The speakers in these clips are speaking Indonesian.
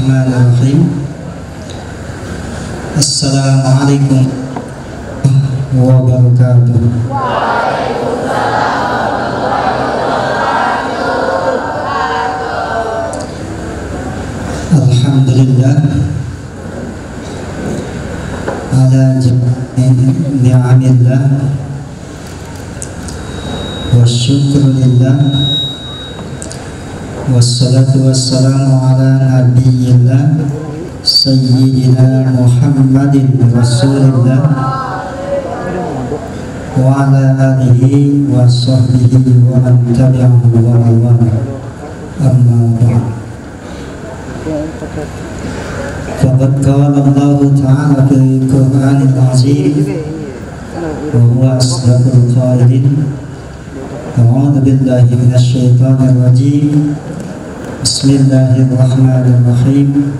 Bismillahirrahmanirrahim. Assalamualaikum warahmatullahi wabarakatuh. Alhamdulillah ala jami'i ni'amillah wa syukrulillah wassalatu wassalamu ala nabiyyillah sayyidina Muhammadin rasulillah wa ala alihi wa sahbihi wa man tabi'ahu wa wala amma ba'd. Faqad qala Allah ta'ala fil Qur'anil azim wa huwa asdaqul qailin. A'udzu billahi minasy syaithanir rajim. Bismillahirrahmanirrahim.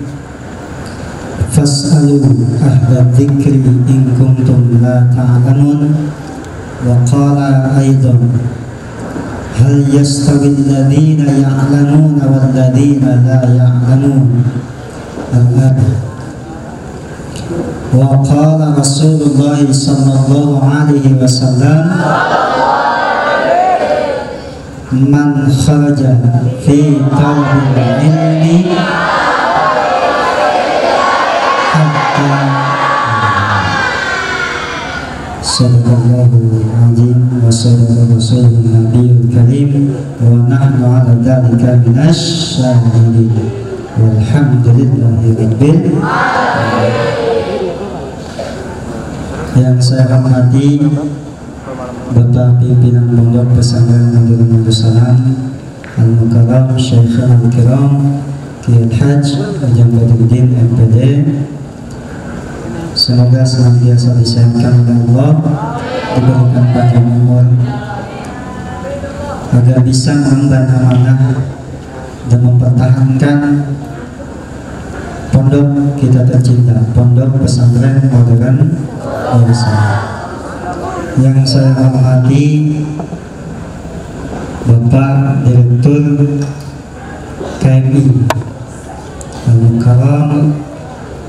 Fas'alu ahla dzikri in kuntum la ta'lamun. Wa qala aidan hal yastawi alladhina ya'lamuna wal ladhina la ya'lamun. Al-ayat. Wa qala Rasulullah sallallahu alaihi wasallam man kharaja fi talabil ilmi hatta sadaqallahu azim wa sadaqa rasulun nabiyul karim wa nahnu ala dhalika minasy syahidin walhamdulillahi rabbil alamin. Yang saya hormati Bapak Pimpinan Pondok Pesantren Nurul Darussalam Al-Mukarram Syekhana Al-Kiram Kiai Haj Ajeng Badruddin MPD, semoga senantiasa disehatkan oleh Allah, diberikan panjang umur agar bisa mengemban amanah dan mempertahankan pondok kita tercinta, Pondok Pesantren Modern Darussalam. Yang saya hormati Bapak Direktur KMI Al-Mukarram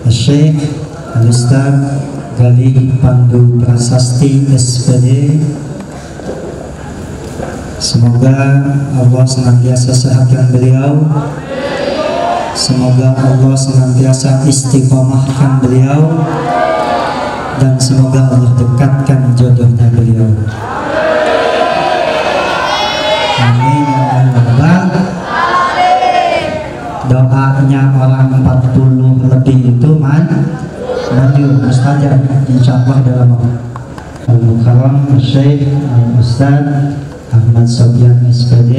Syekh Al-Ustaz Galih Pandu Prasasti SPD, semoga Allah senantiasa sehatkan beliau, semoga Allah senantiasa istiqomahkan beliau, dan semoga Allah dekatkan jodohnya beliau. Amin ya Allah. Doanya orang 40 lebih itu maju mustajab insyaallah dalam Al-Mukarram Syekh Al-Ustaz Ahmad Sofyan SPD,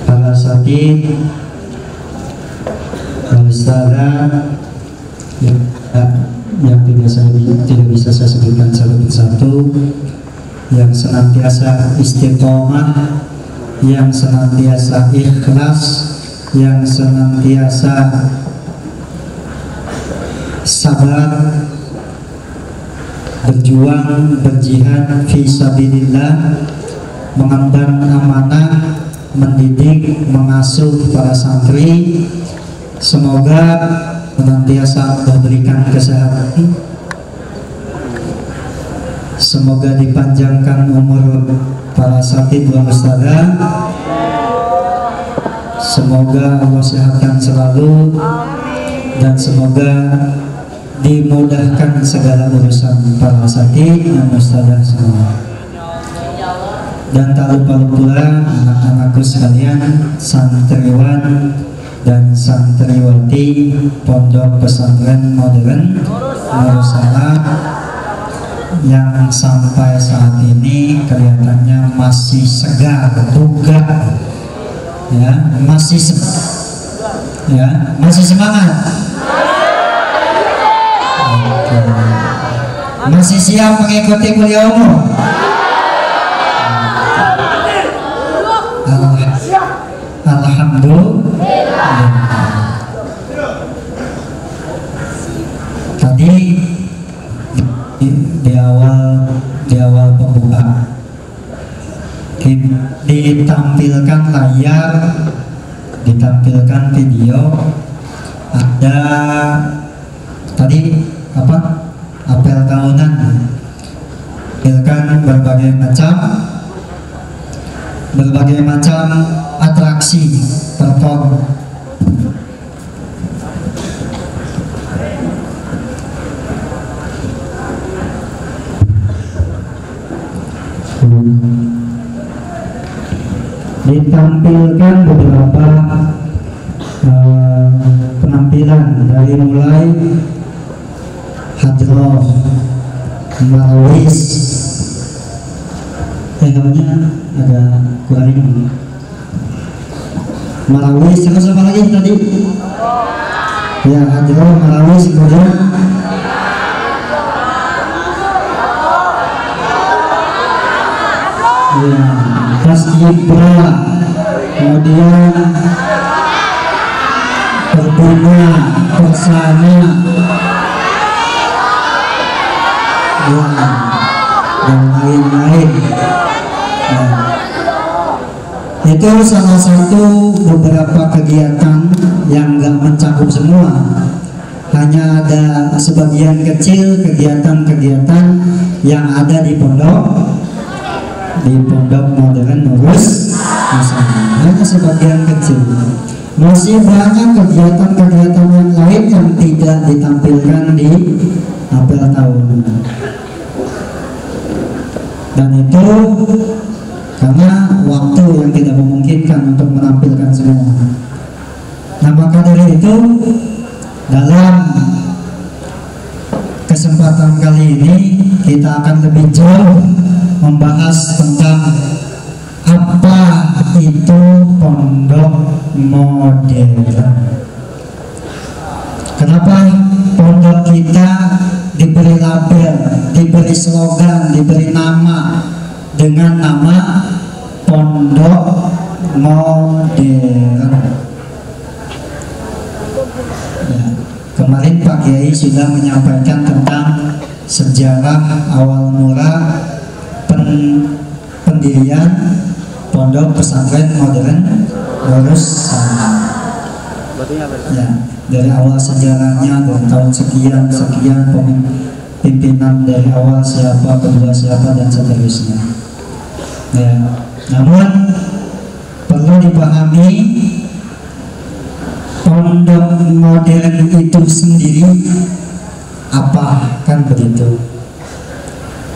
para satid, Al-Ustazah yang tidak bisa saya sebutkan satu persatu, yang senantiasa istiqomah, yang senantiasa ikhlas, yang senantiasa sabar, berjuang, berjihad fi sabilillah, mengemban amanah, mendidik, mengasuh para santri. Semoga senantiasa memberikan kesehatan, semoga dipanjangkan umur para satid wa ustadzah, semoga Allah sehatkan selalu, dan semoga dimudahkan segala urusan para satid dan ustadzah semua. Dan tak lupa pula anak-anakku sekalian, santriwan dan santriwati Pondok Pesantren Modern Darussalam yang sampai saat ini kelihatannya masih segar, bugar, ya, masih semangat, masih siap mengikuti kuliah umum. Alhamdulillah. Tadi di awal pembukaan ditampilkan layar ditampilkan video ada tadi apa apel tahunan, tampilkan berbagai macam atraksi perform. Ditampilkan beberapa penampilan dari mulai hadroh, marawis, namanya agak kurang ini. Marawis terus apa lagi tadi? Ya, hadroh, marawis, kemudian ya, tasjibra, kemudian berbunga, bersama, ya, dan lain-lain. Ya. Itu salah satu beberapa kegiatan yang nggak mencakup semua, hanya ada sebagian kecil kegiatan-kegiatan yang ada di pondok modern Nurus Nusantara, hanya sebagian kecil. Masih banyak kegiatan-kegiatan yang lain yang tidak ditampilkan di apel tahunan, dan itu karena waktu yang tidak memungkinkan untuk menampilkan semua. Nah, maka dari itu dalam kesempatan kali ini kita akan lebih jauh membahas tentang apa itu pondok modern. Kenapa pondok kita diberi label, diberi slogan, diberi nama dengan nama pondok modern? Ya, kemarin Pak Kiai sudah menyampaikan tentang sejarah awal mula pendirian pondok pesantren modern Nurus. Ya, dari awal sejarahnya, dari tahun sekian pimpinan dari awal siapa, kedua siapa, dan seterusnya. Ya, namun perlu dipahami pondok modern itu sendiri apa, kan begitu.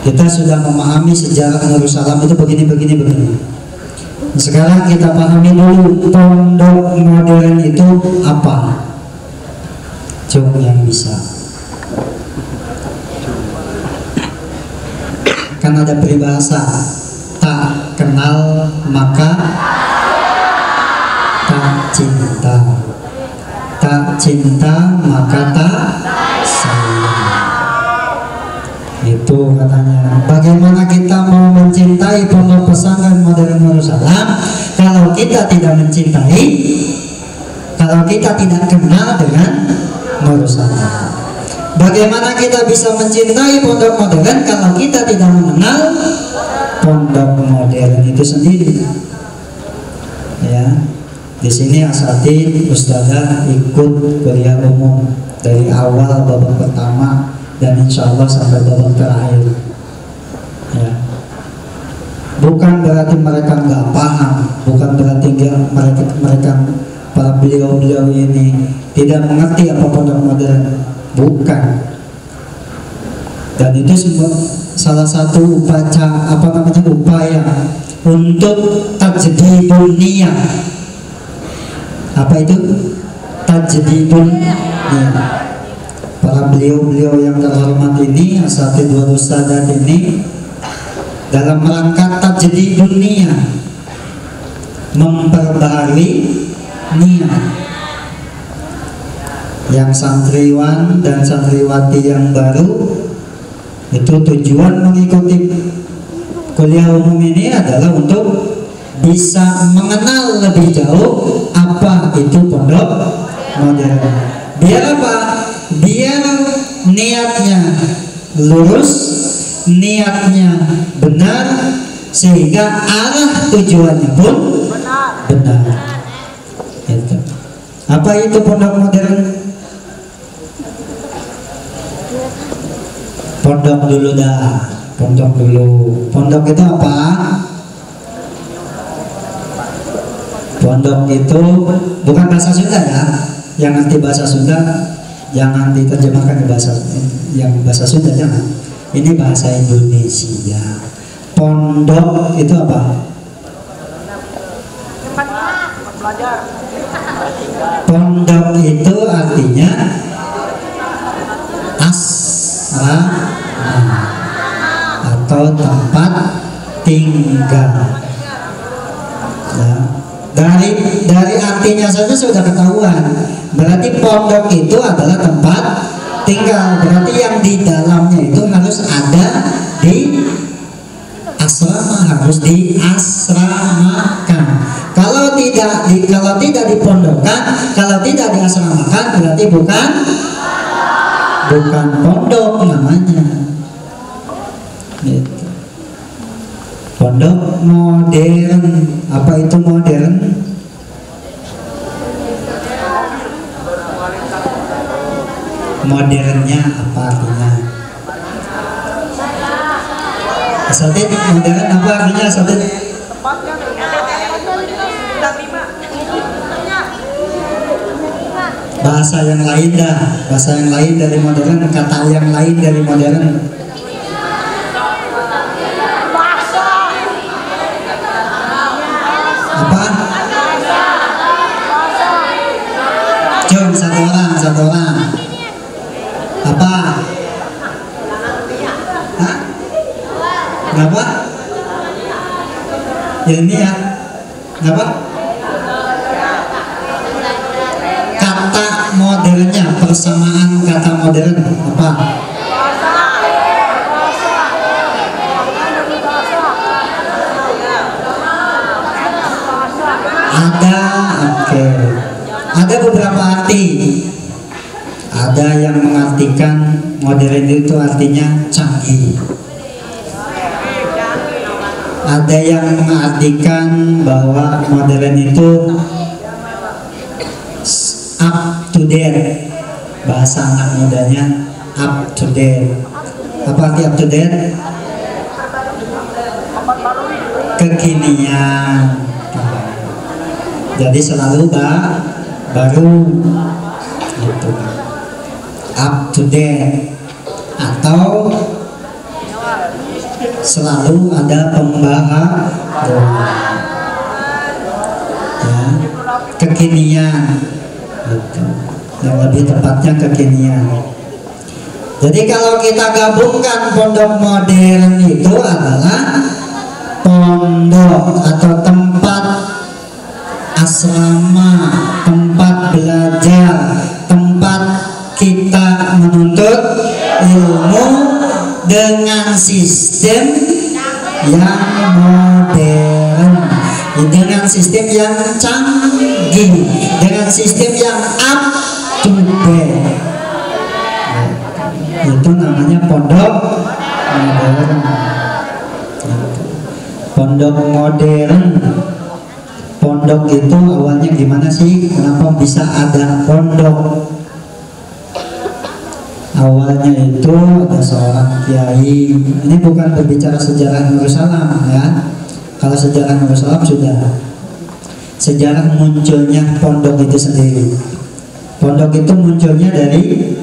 Kita sudah memahami sejarah Nurus Salam itu begini. Sekarang kita pahami dulu pondok modern itu apa. Coba yang bisa. Kan ada peribahasa, tak kenal maka tak cinta, tak cinta maka tak sayang. Itu katanya. Bagaimana kita mau mencintai pondok pesantren modern Nurus Salam kalau kita tidak mencintai, kalau kita tidak kenal dengan Nurus Salam? Bagaimana kita bisa mencintai pondok modern kalau kita tidak mengenal pondok modern itu sendiri? Ya, di sini asatidz ustadzah ikut kuliah umum dari awal babak pertama dan insya Allah sampai babak terakhir. Ya. Bukan berarti mereka nggak paham, bukan berarti mereka para beliau-beliau ini tidak mengerti apa pondok modern, bukan. Dan itu salah satu upaya untuk tajdidun niyah. Apa itu tajdidun niyah? Para beliau-beliau yang terhormat ini, asatidz wal ustadzat ini, dalam rangka tajdidun niyah, memperbaharui niat. Yang santriwan dan santriwati yang baru itu tujuan mengikuti kuliah umum ini adalah untuk bisa mengenal lebih jauh apa itu pondok modern. Biar apa? Biar niatnya lurus, niatnya benar, sehingga arah tujuannya pun benar. Apa itu pondok modern? Pondok dulu dah. Pondok dulu. Pondok itu apa? Pondok itu bukan bahasa Sunda ya. Yang nanti bahasa Sunda jangan diterjemahkan ke bahasa yang bahasa Sunda, jangan. Ini bahasa Indonesia. Pondok itu apa? Pondok itu artinya asrama atau tempat tinggal. Ya. Dari artinya saja sudah ketahuan. Berarti pondok itu adalah tempat tinggal. Berarti yang di dalamnya itu harus ada di asrama, harus diasramakan. Kalau tidak dipondokkan, kalau tidak diasramakan, berarti bukan pondok namanya. Gitu. Pondok modern. Apa itu modern? Modernnya apa artinya? Asatid, modern apa artinya asatid? Bahasa yang lain dah, bahasa yang lain dari modern, kata yang lain dari modern. Apa? Jom satu orang. Apa? Hah? Kenapa? Ini ya. Kenapa? Kata modernnya, persamaan kata modern apa? Ada, oke. Ada beberapa arti. Ada yang mengartikan modern itu artinya canggih. Ada yang mengartikan bahwa modern itu up to date. Bahasa anak mudanya up to date. Apa arti up to date? Kekinian. Jadi selalu baru gitu. Up to date atau selalu ada pembaharuan ya, kekinian gitu. Yang lebih tepatnya kekinian. Jadi kalau kita gabungkan pondok modern itu adalah pondok atau tempat asrama, tempat belajar, tempat kita menuntut ilmu dengan sistem yang modern, dengan sistem yang canggih, dengan sistem yang up to date. Itu namanya pondok modern. Pondok modern. Pondok itu awalnya gimana sih? Kenapa bisa ada pondok? Awalnya itu ada seorang kiai. Ini bukan berbicara sejarah Nursalam ya. Kalau sejarah Nursalam sudah. Sejarah munculnya pondok itu sendiri. Pondok itu munculnya dari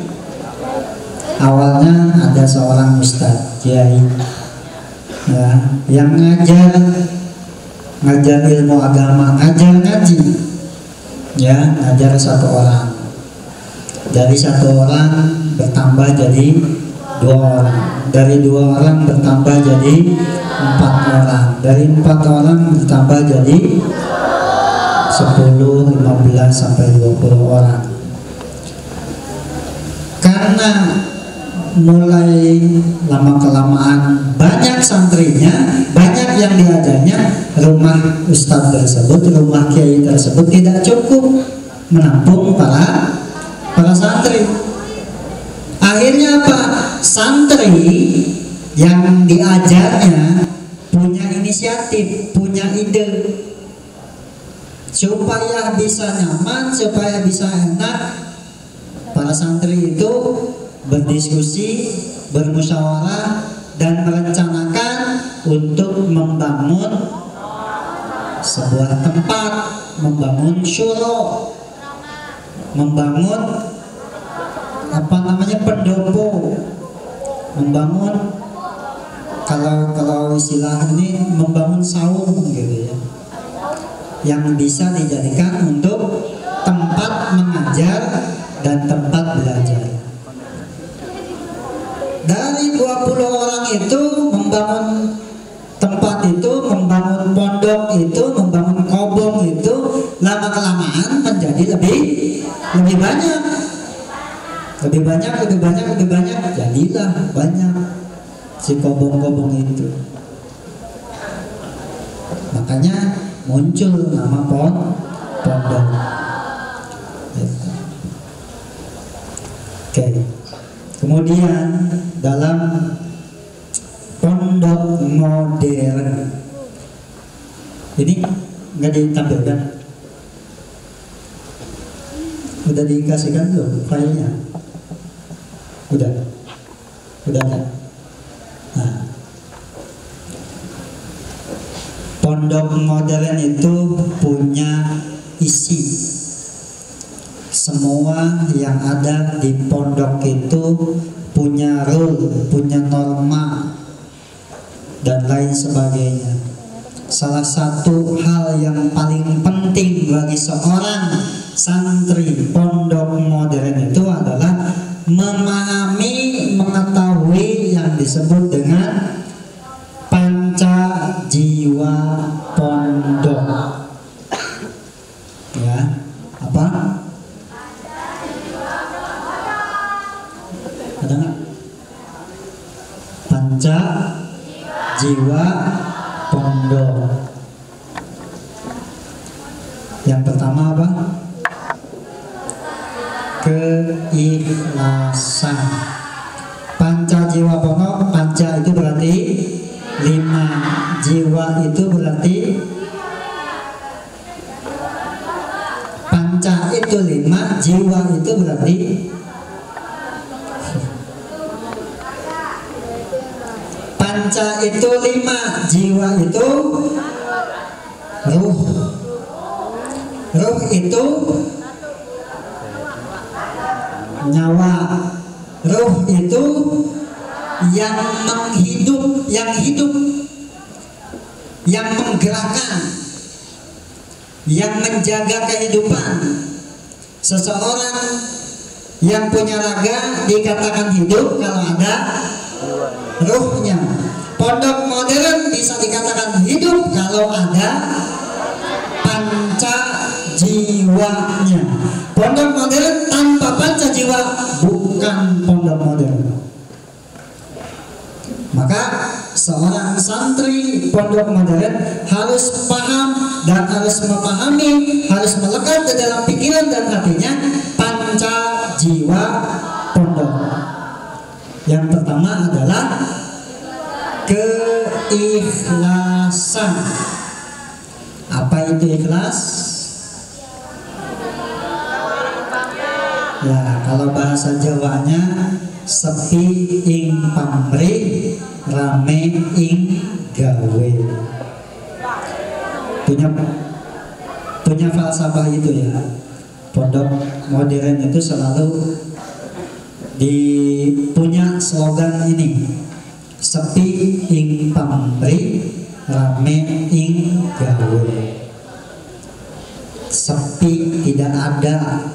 awalnya ada seorang ustadz kiai ya, yang ngajar ilmu agama, ngajar ngaji ya, ngajar satu orang. Dari satu orang bertambah jadi 2 orang, dari 2 orang bertambah jadi 4 orang, dari 4 orang bertambah jadi 10, 15 sampai 20 orang. Karena mulai lama kelamaan banyak santrinya, banyak yang diajarnya, rumah ustadz tersebut, rumah kiai tersebut tidak cukup menampung para santri. Akhirnya apa? Santri yang diajarnya punya inisiatif, punya ide. supaya bisa nyaman, supaya bisa enak, para santri itu berdiskusi, bermusyawarah, dan merencanakan untuk membangun sebuah tempat, membangun syuro, membangun pendopo, membangun kalau istilah ini membangun saung gitu ya, yang bisa dijadikan untuk tempat mengajar dan tempat belajar. Dari 20 orang itu membangun tempat itu, membangun pondok itu, membangun kobong itu, lama kelamaan menjadi lebih banyak, jadilah banyak si kobong-kobong itu. Makanya muncul nama pondok. Oke. Kemudian dalam pondok modern ini nggak ditampilkan, udah dikasihkan belum filenya? Udah kan? Nah, pondok modern itu punya isi. Semua yang ada di pondok itu punya rule, punya norma, dan lain sebagainya. Salah satu hal yang paling penting bagi seorang santri pondok modern itu adalah memahami, mengetahui yang disebut dengan panca jiwa pondok. Ya, apa? Ada nggak? Panca jiwa pondok. Yang pertama apa? Keikhlasan. Panca jiwa pondok, panca itu berarti 5, jiwa itu berarti, panca itu 5, jiwa itu berarti panca itu 5, jiwa itu ruh. Ruh itu nyawa. Ruh itu yang menghidup, yang menggerakkan, yang menjaga kehidupan. Seseorang yang punya raga dikatakan hidup kalau ada ruhnya. Pondok modern bisa dikatakan hidup kalau ada panca jiwanya. Pondok modern tanpa panca jiwa bukan pondok modern. Maka seorang santri pondok modern harus paham dan harus memahami, harus melekat ke dalam pikiran dan hatinya panca jiwa pondok. Yang pertama adalah keikhlasan. Apa itu ikhlas? Ya, kalau bahasa Jawanya sepi ing pamrih, rame ing gawe. Punya falsafah itu ya. Pondok modern itu selalu punya slogan ini, sepi ing pamrih, rame ing gawe. Sepi, tidak ada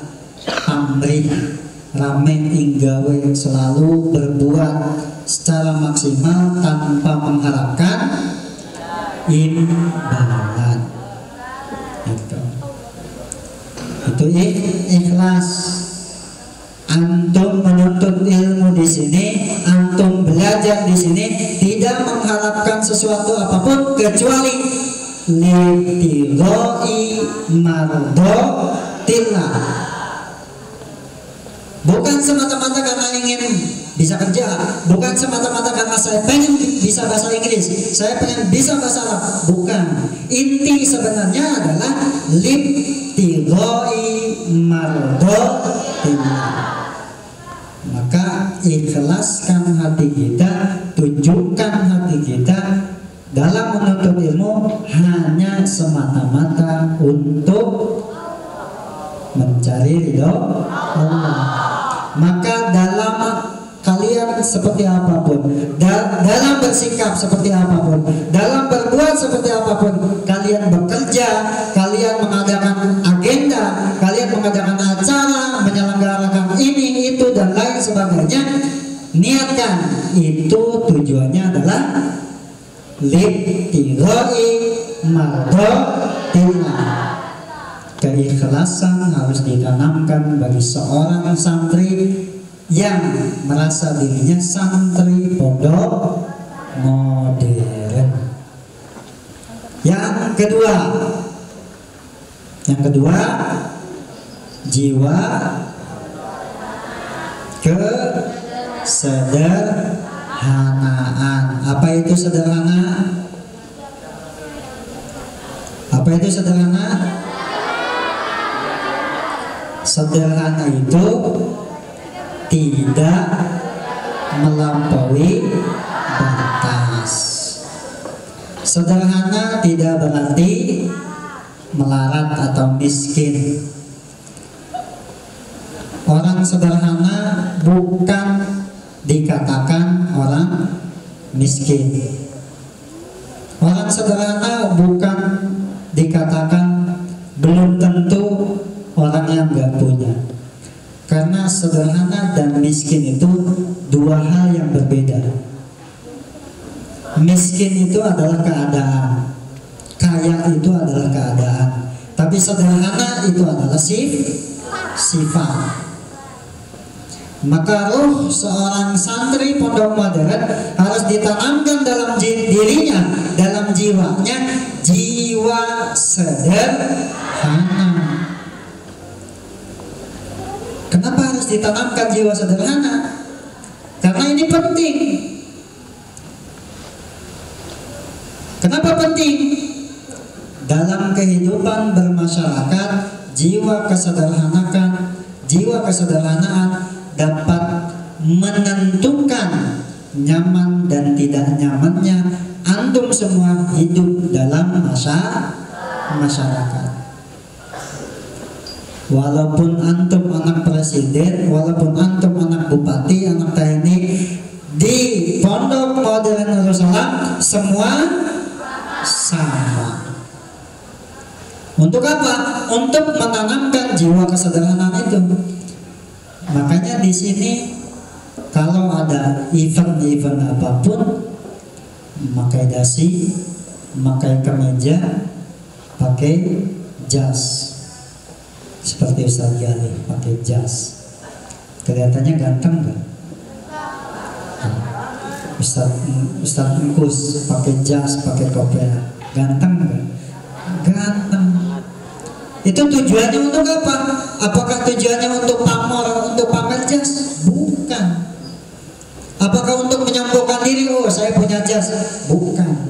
pamrih, rame ing gawe, selalu berbuat secara maksimal tanpa mengharapkan imbalan. Itu ikhlas. Antum menuntut ilmu di sini, antum belajar di sini tidak mengharapkan sesuatu apapun kecuali libtiloi mardotillah, Bukan semata-mata karena ingin bisa kerja, bukan semata-mata karena saya pengen bisa bahasa Inggris, saya pengen bisa bahasa Arab, bukan. Inti sebenarnya adalah libtigoi mardotillah. Maka ikhlaskan hati kita, tunjukkan hati kita dalam menuntut ilmu hanya semata-mata untuk mencari ridho Allah. Maka dalam kalian seperti apapun, dalam bersikap seperti apapun, dalam berbuat seperti apapun, kalian bekerja, kalian mengadakan agenda, kalian mengadakan acara, menyelenggarakan ini, itu, dan lain sebagainya, niatkan itu tujuannya adalah libtigoi mardotillah. Keikhlasan harus ditanamkan bagi seorang santri yang merasa dirinya santri pondok modern. Yang kedua, jiwa kesederhanaan. Apa itu sederhana? Apa itu sederhana? Sederhana itu tidak melampaui batas. Sederhana tidak berarti melarat atau miskin. Orang sederhana bukan dikatakan orang miskin. Orang sederhana bukan dikatakan belum tentu orang yang nggak punya. Karena sederhana dan miskin itu dua hal yang berbeda. Miskin itu adalah keadaan, kaya itu adalah keadaan. Tapi sederhana itu adalah sifat. Maka ruh seorang santri pondok modern harus ditanamkan dalam dirinya, dalam jiwanya, jiwa sederhana. Kenapa harus ditanamkan jiwa sederhana? Karena ini penting. Kenapa penting? Dalam kehidupan bermasyarakat, jiwa kesederhanaan dapat menentukan nyaman dan tidak nyamannya antum semua hidup dalam masyarakat. Walaupun antum anak presiden, walaupun antum anak bupati, anak TNI, di pondok modern Darussalam semua sama. Untuk apa? Untuk menanamkan jiwa kesederhanaan itu. Makanya di sini kalau ada event-event apapun, pakai dasi, pakai kemeja, pakai jas. Seperti Ustaz Gali pakai jas, kelihatannya ganteng kan? Ustaz Engkus pakai jas, pakai kopiah, ganteng kan? Ganteng. Itu tujuannya untuk apa? Apakah tujuannya untuk pamor, untuk pamer jas? Bukan. Apakah untuk menyombongkan diri? Oh, saya punya jas? Bukan.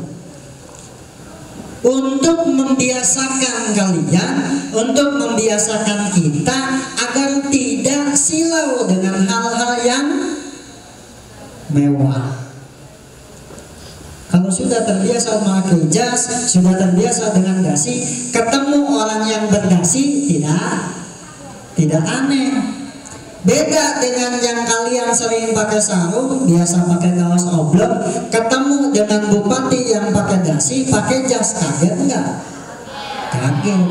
Untuk membiasakan kalian, untuk membiasakan kita agar tidak silau dengan hal-hal yang mewah. Kalau sudah terbiasa memakai jas, sudah terbiasa dengan dasi, ketemu orang yang berdasi tidak aneh. Beda dengan yang kalian sering pakai sarung, biasa pakai kaos oblong, ketemu dengan bupati yang pakai dasi, pakai jas, kaget enggak? Kaget.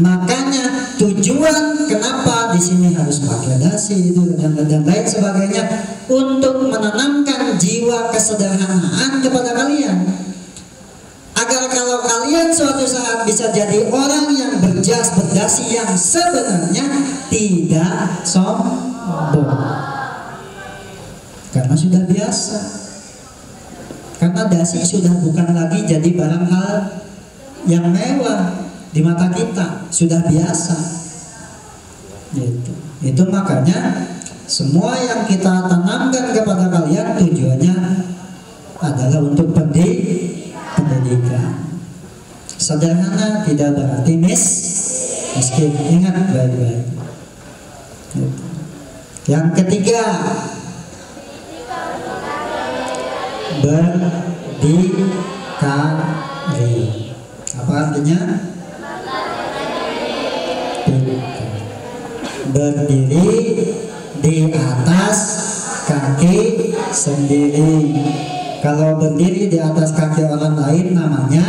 Makanya tujuan kenapa di sini harus pakai dasi itu dan lain sebagainya, untuk menanamkan jiwa kesederhanaan kepada kalian. Agar kalau kalian suatu saat bisa jadi orang yang berjas berdasi yang sebenarnya tidak sombong. Karena sudah biasa. Karena dasi sudah bukan lagi jadi barang hal yang mewah di mata kita, sudah biasa. Itu makanya semua yang kita tanamkan kepada kalian tujuannya adalah untuk pendidikan. Sederhana tidak berarti miskin. Ingat baik-baik. Yang ketiga, berdikari. Apa artinya? Berdiri di atas kaki sendiri. Kalau berdiri di atas kaki orang lain namanya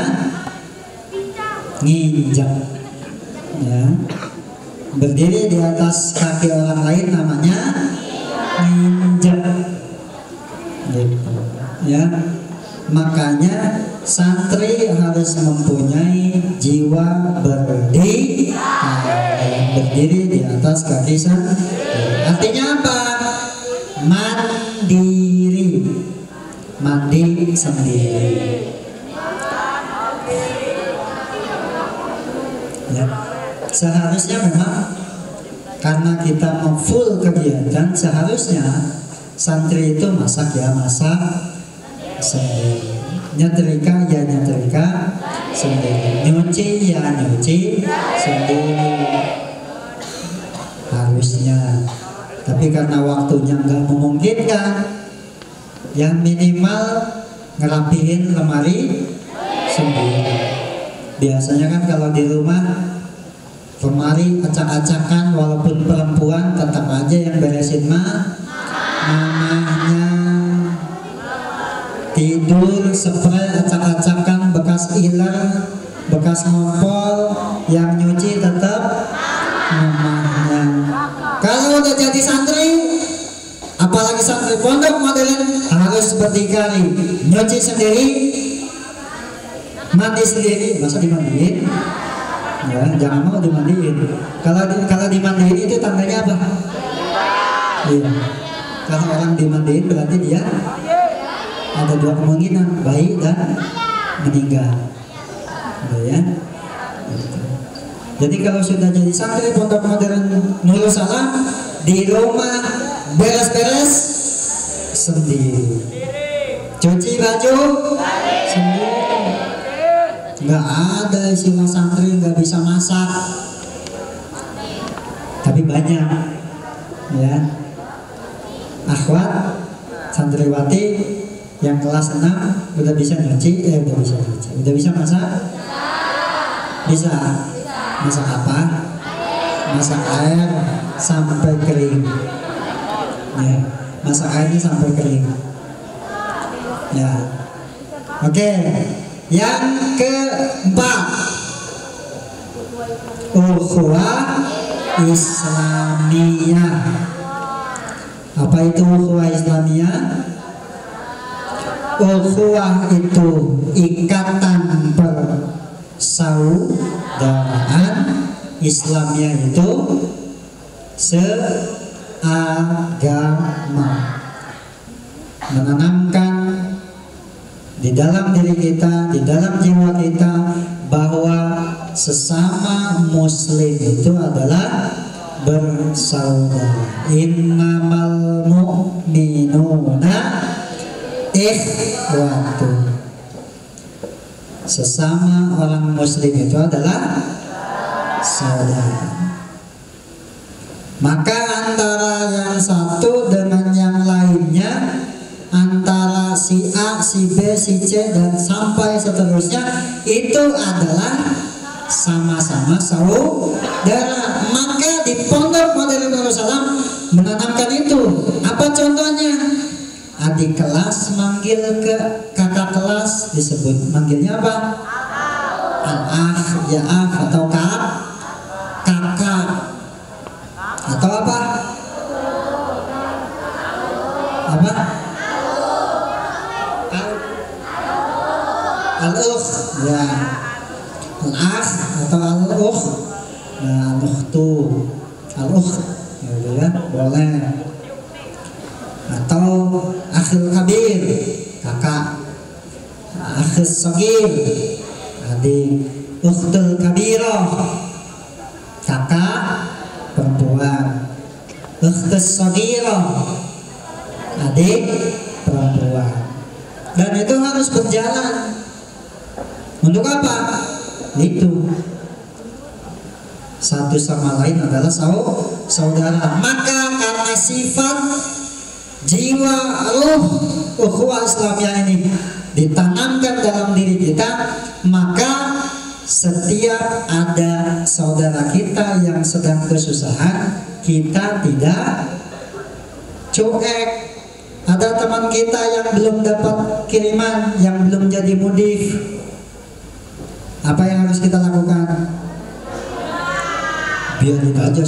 nginjak, ya. Berdiri di atas kaki orang lain namanya nginjak, gitu, ya. Makanya santri harus mempunyai jiwa berdiri di atas kaki sendiri. Artinya apa? Mandi sendiri. Ya. Seharusnya memang karena kita mau full kegiatan, seharusnya santri itu masak sendiri, nyetrika sendiri, nyuci sendiri, harusnya. Tapi karena waktunya nggak memungkinkan, yang minimal ngerapihin lemari sendiri. Biasanya kan kalau di rumah lemari acak-acakan, walaupun perempuan tetap aja yang beresin mamanya. Tidur spray acak-acakan, bekas iler, bekas ngompol, yang nyuci tetap mamanya. Kalau udah jadi santri, apalagi santri pondok modern, harus berdikari, nyuci sendiri, mandi sendiri. Masa dimandiin? Ya, jangan mau dimandiin. Kalau dimandiin itu tandanya apa? Iya. Kalau orang dimandiin berarti dia ada dua kemungkinan, baik dan meninggal. Ya. Jadi kalau sudah jadi santri pondok modern Nurul Salam, di rumah beres-beres sendiri, cuci baju sendiri. Nggak ada istilah santri nggak bisa masak, tapi banyak, ya, akhwat santriwati yang kelas 6 udah bisa nyuci, udah bisa masak, bisa masak apa? Masak air sampai kering, ya, masak airnya sampai kering, ya. Oke. Yang keempat, ukhuwah Islamiyah. Apa itu ukhuwah Islamiyah? Ukhuwah itu ikatan persaudaraan, Islamiyah itu seagama, menanamkan di dalam diri kita, di dalam jiwa kita, bahwa sesama muslim itu adalah bersaudara. Innamal mu'minuna ikhwatun. Sesama orang muslim itu adalah saudara. Maka antara yang satu dengan yang lainnya, antara si A, si B, si C, dan sampai seterusnya, itu adalah sama-sama saudara. Maka di pondok modern Nurul Salam menanamkan itu. Apa contohnya? Adik kelas manggil ke kakak kelas disebut manggilnya apa? Al-akh, ya akh, atau kakak, atau apa? Apa? Al-ukh, ya, al-akh atau al-ukh, ya, al-ukhtu, al-ukh, ya, boleh. Atau akhil kabir, kakak, akhil sagir, adik, ukhtul kabirah, kakak perempuan. ukhtus shaghirah, adik perempuan. Dan itu harus berjalan. Untuk apa? Itu satu sama lain adalah saudara. Maka karena sifat jiwa ruh ukhuwah Islamiyah ini ditanamkan dalam diri kita, maka setiap ada saudara kita yang sedang kesusahan, kita tidak cuek. Ada teman kita yang belum dapat kiriman, yang belum jadi mudik, apa yang harus kita lakukan? Biarin aja,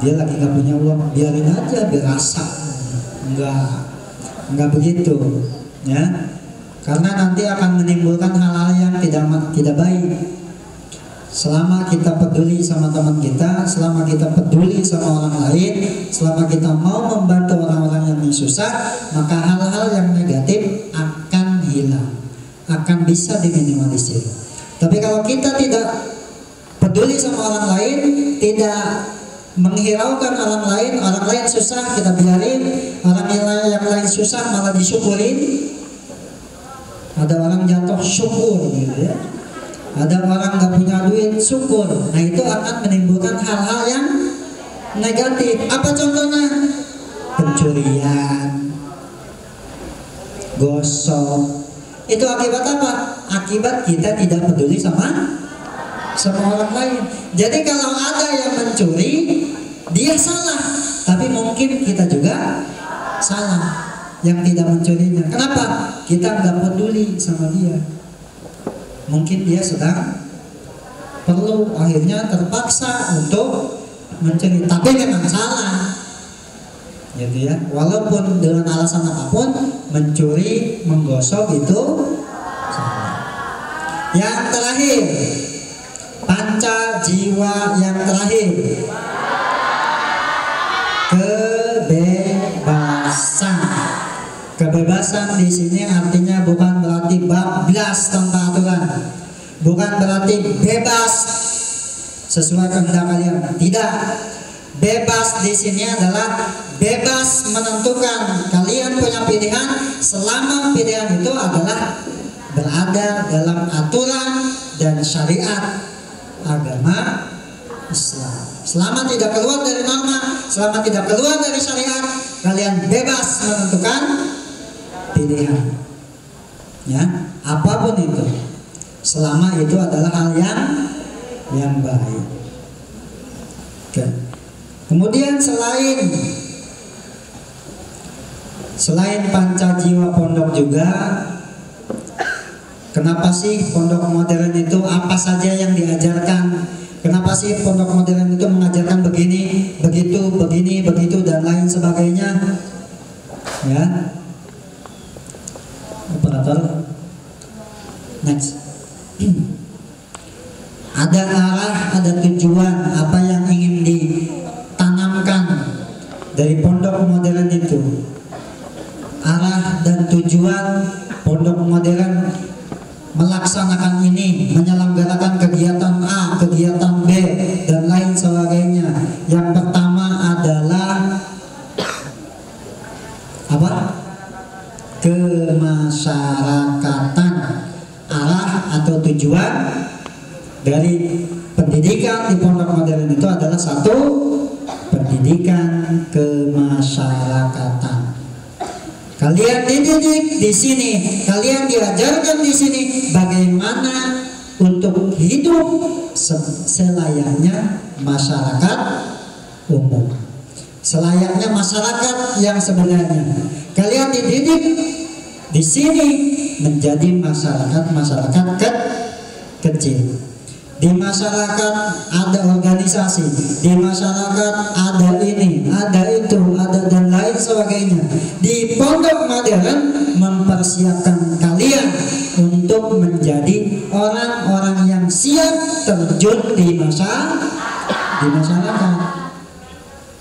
dia lagi gak punya uang, biarin aja, biar rasa. Enggak begitu, ya. Karena nanti akan menimbulkan hal-hal yang tidak baik. Selama kita peduli sama teman kita, selama kita peduli sama orang lain, selama kita mau membantu orang-orang yang susah, maka hal-hal yang negatif akan hilang, akan bisa diminimalisir. Tapi kalau kita tidak peduli sama orang lain, tidak menghiraukan orang lain susah kita biarin, orang yang lain susah malah disyukurin. Ada orang jatuh syukur gitu ya. Ada orang gak punya duit syukur. Nah itu akan menimbulkan hal-hal yang negatif. Apa contohnya? Pencurian, gosok. Itu akibat apa? Akibat kita tidak peduli sama orang lain. Jadi kalau ada yang mencuri, dia salah, tapi mungkin kita juga salah yang tidak mencurinya. Kenapa? Kita nggak peduli sama dia. Mungkin dia sedang perlu, akhirnya terpaksa untuk mencuri, tapi memang salah, gitu ya. Walaupun dengan alasan apapun, mencuri, menggosok itu salah. Yang terakhir, panca jiwa yang terakhir, kebebasan. Kebebasan di sini artinya bukan berarti bablas tanpa aturan, bukan berarti bebas sesuai kehendak kalian. Tidak. Bebas di sini adalah bebas menentukan. Kalian punya pilihan selama pilihan itu adalah berada dalam aturan dan syariat agama Islam. Selama tidak keluar dari norma, selama tidak keluar dari syariat, kalian bebas menentukan pilihan, ya, apapun itu, selama itu adalah hal yang baik. Oke. Kemudian selain panca jiwa pondok juga, kenapa sih pondok modern itu apa saja yang diajarkan? Kenapa sih pondok modern itu mengajarkan begini, begitu, begini, begitu, dan lain sebagainya? Ya. Operator. Next. Ada arah, ada tujuan apa yang ingin ditanamkan dari pondok modern itu. Arah dan tujuan pondok modern melaksanakan ini, menyelenggarakan kegiatan A, kegiatan B, dan lain sebagainya. Yang pertama adalah apa? Kemasyarakatan. Arah atau tujuan dari pendidikan di pondok modern itu adalah satu, pendidikan kemasyarakatan. Kalian dididik di sini, kalian diajarkan di sini bagaimana untuk hidup selayaknya masyarakat umum, selayaknya masyarakat yang sebenarnya. Kalian dididik di sini menjadi masyarakat kecil. Di masyarakat ada organisasi, di masyarakat ada ini, ada itu, ada dan lain sebagainya. Di pondok modern mempersiapkan kalian untuk menjadi orang-orang yang siap terjun di masyarakat.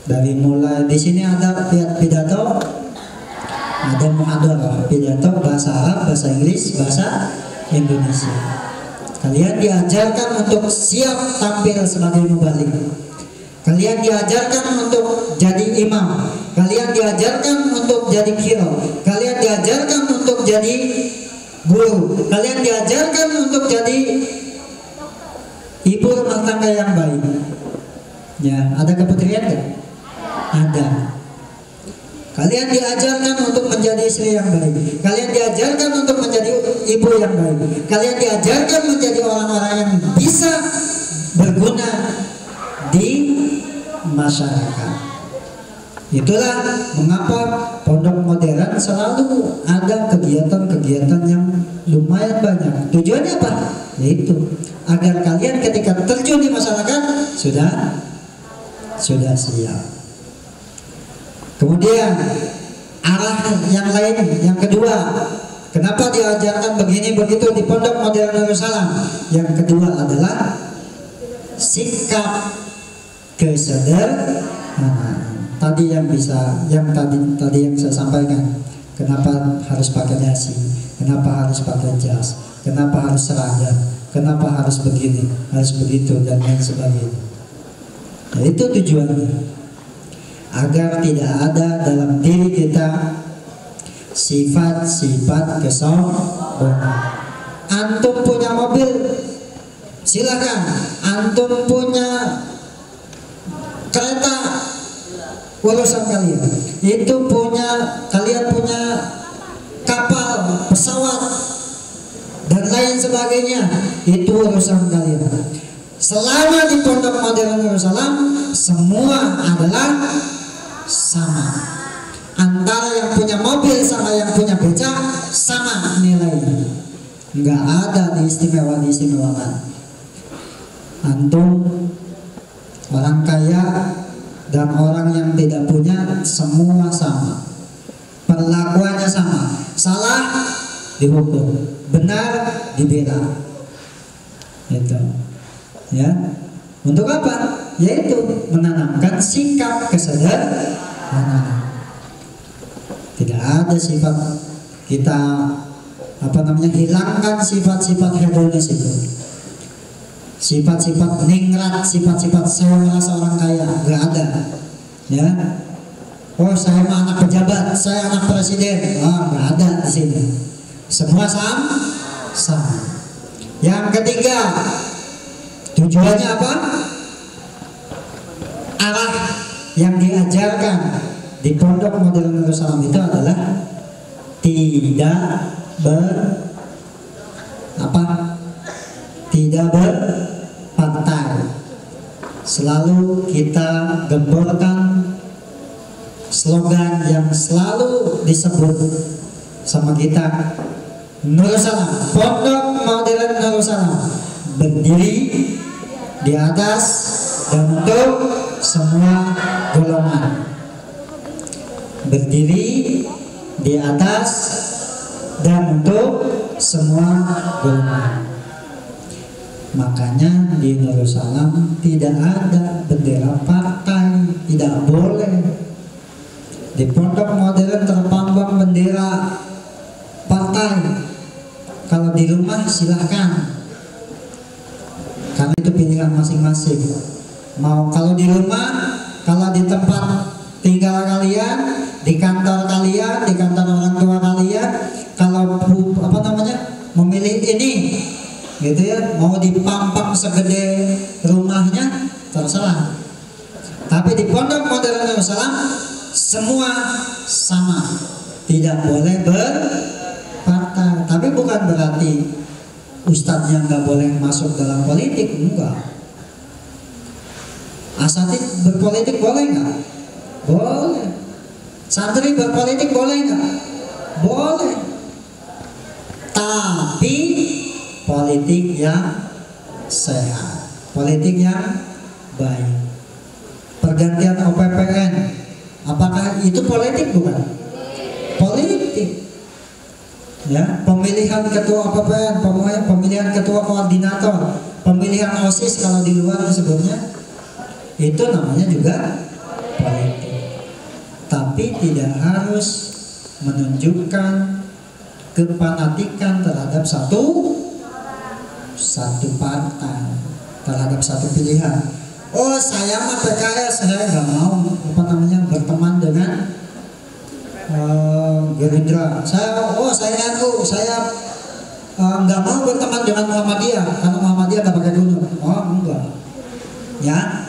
Dari mulai di sini ada pidato, ada muhadarah, pidato bahasa Arab, bahasa Inggris, bahasa Indonesia. Kalian diajarkan untuk siap tampil sebagai mubalik. Kalian diajarkan untuk jadi imam, kalian diajarkan untuk jadi kiro, kalian diajarkan untuk jadi guru, kalian diajarkan untuk jadi ibu rumah tangga yang baik. Ya, ada keputrian gak? Ada. Kalian diajarkan untuk menjadi istri yang baik, kalian diajarkan untuk menjadi ibu yang baik, kalian diajarkan menjadi orang-orang yang bisa berguna di masyarakat. Itulah mengapa pondok modern selalu ada kegiatan-kegiatan yang lumayan banyak. Tujuannya apa? Yaitu agar kalian ketika terjun di masyarakat sudah siap. Kemudian arah yang lain, yang kedua, kenapa diajarkan begini begitu di pondok modern Darussalam? Yang kedua adalah sikap kesederhanaan. Tadi yang tadi yang saya sampaikan. Kenapa harus pakai dasi? Kenapa harus pakai jas? Kenapa harus seragam? Kenapa harus begini? Harus begitu dan lain sebagainya. Nah, itu tujuannya. Agar tidak ada dalam diri kita sifat-sifat kesombongan. Antum punya mobil, silakan. Antum punya kereta, urusan kalian. Itu kalian punya kapal, pesawat dan lain sebagainya, itu urusan kalian. Selama di pondok modern Darussalam, semua adalah sama. Antara yang punya mobil sama yang punya beca sama nilainya. Nggak ada diistimewakan. Antum orang kaya dan orang yang tidak punya semua sama. Perlakuannya sama. Salah dihukum, benar dibela. Itu. Ya. Untuk apa? Yaitu menanamkan sikap kesederhanaan. Tidak ada sifat kita hilangkan sifat-sifat hedonis itu. Sifat-sifat ningrat, sifat-sifat saya merasa orang kaya, nggak ada. Ya. Oh, saya mah anak pejabat, saya anak presiden. Nggak ada di sini. Semua sama. Yang ketiga, tujuannya apa? Arah yang diajarkan di pondok modern Darussalam itu adalah tidak berpartai. Selalu kita gemborkan slogan yang selalu disebut sama kita, Darussalam, pondok modern Darussalam, berdiri di atas dan untuk semua golongan. Berdiri di atas dan untuk semua golongan. Makanya di Darussalam tidak ada bendera partai, tidak boleh. Di pondok modern terpampang bendera partai. Kalau di rumah silahkan, karena itu pilihan masing-masing. Mau kalau di rumah, kalau di tempat tinggal kalian, di kantor kalian, di kantor orang tua kalian, kalau memilih ini, gitu ya, mau dipampang segede rumahnya, terserah. Tapi di pondok modern Darussalam semua sama, tidak boleh berpartai. Tapi bukan berarti ustadznya nggak boleh masuk dalam politik, enggak. Asatid berpolitik boleh nggak? Boleh. Santri berpolitik boleh nggak? Boleh. Tapi politik yang sehat, politik yang baik. Pergantian OPPN, apakah itu politik? Bukan. Politik. Ya, pemilihan ketua OPPN, pemilihan ketua koordinator, pemilihan OSIS kalau di luar sebelumnya, itu namanya juga politik. Tapi tidak harus menunjukkan kefanatikan terhadap satu partai, terhadap satu pilihan. Oh saya mah PKS, saya nggak mau berteman dengan Gerindra. Saya NU, saya nggak mau berteman dengan Muhammadiyah karena Muhammadiyah nggak pakai gunung. Oh enggak, ya.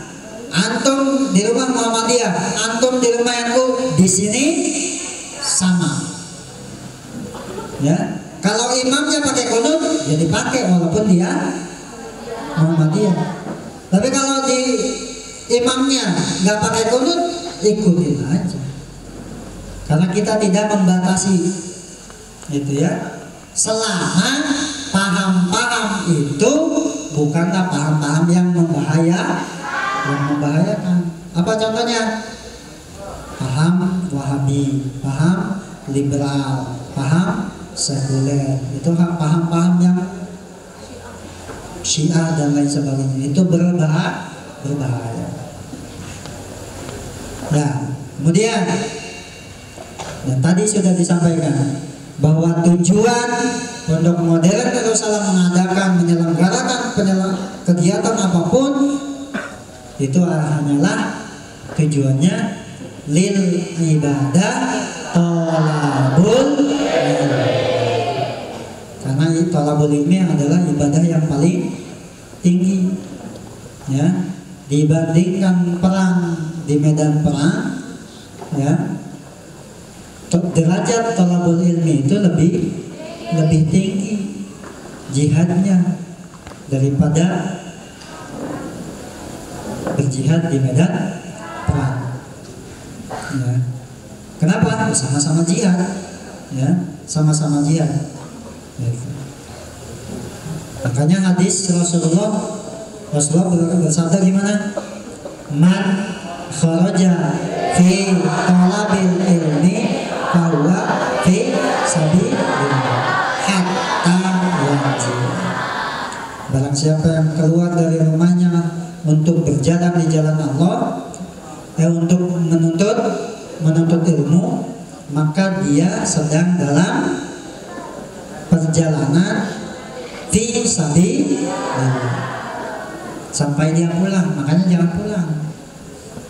Antum di rumah Muhammadiyah, antum di rumah NU, di sini sama. Ya, kalau imamnya pakai gunung, ya dipakai walaupun dia Muhammadiyah. Tapi kalau di imamnya nggak pakai kunut, ikutin aja. Karena kita tidak membatasi, itu ya. Selama paham-paham itu bukanlah paham-paham yang membahayakan. Apa contohnya? Paham Wahabi, paham liberal, paham sekuler. Itu paham-paham yang Syiah dan lain sebagainya, itu berbahaya. Nah, kemudian dan tadi sudah disampaikan bahwa tujuan Pondok Modern Darussalam menyelenggarakan kegiatan apapun itu hanyalah tujuannya lil ibadah tolabul ilmi. Karena tolabul ilmi adalah ibadah yang paling tinggi, ya, dibandingkan perang di medan perang, ya. Derajat tolabul ilmi itu lebih tinggi jihadnya daripada berjihad di medan perang, ya. Kenapa? Sama-sama jihad, ya, sama-sama jihad. Makanya hadis Rasulullah bersabda gimana? Man kharaja fi talabil ilmi fahuwa fi sabilillah hatta yanji. Barang siapa yang keluar dari rumahnya untuk berjalan di jalan Allah, untuk menuntut ilmu, maka dia sedang dalam perjalanan fi sabilillah sampai dia pulang. Makanya jangan pulang,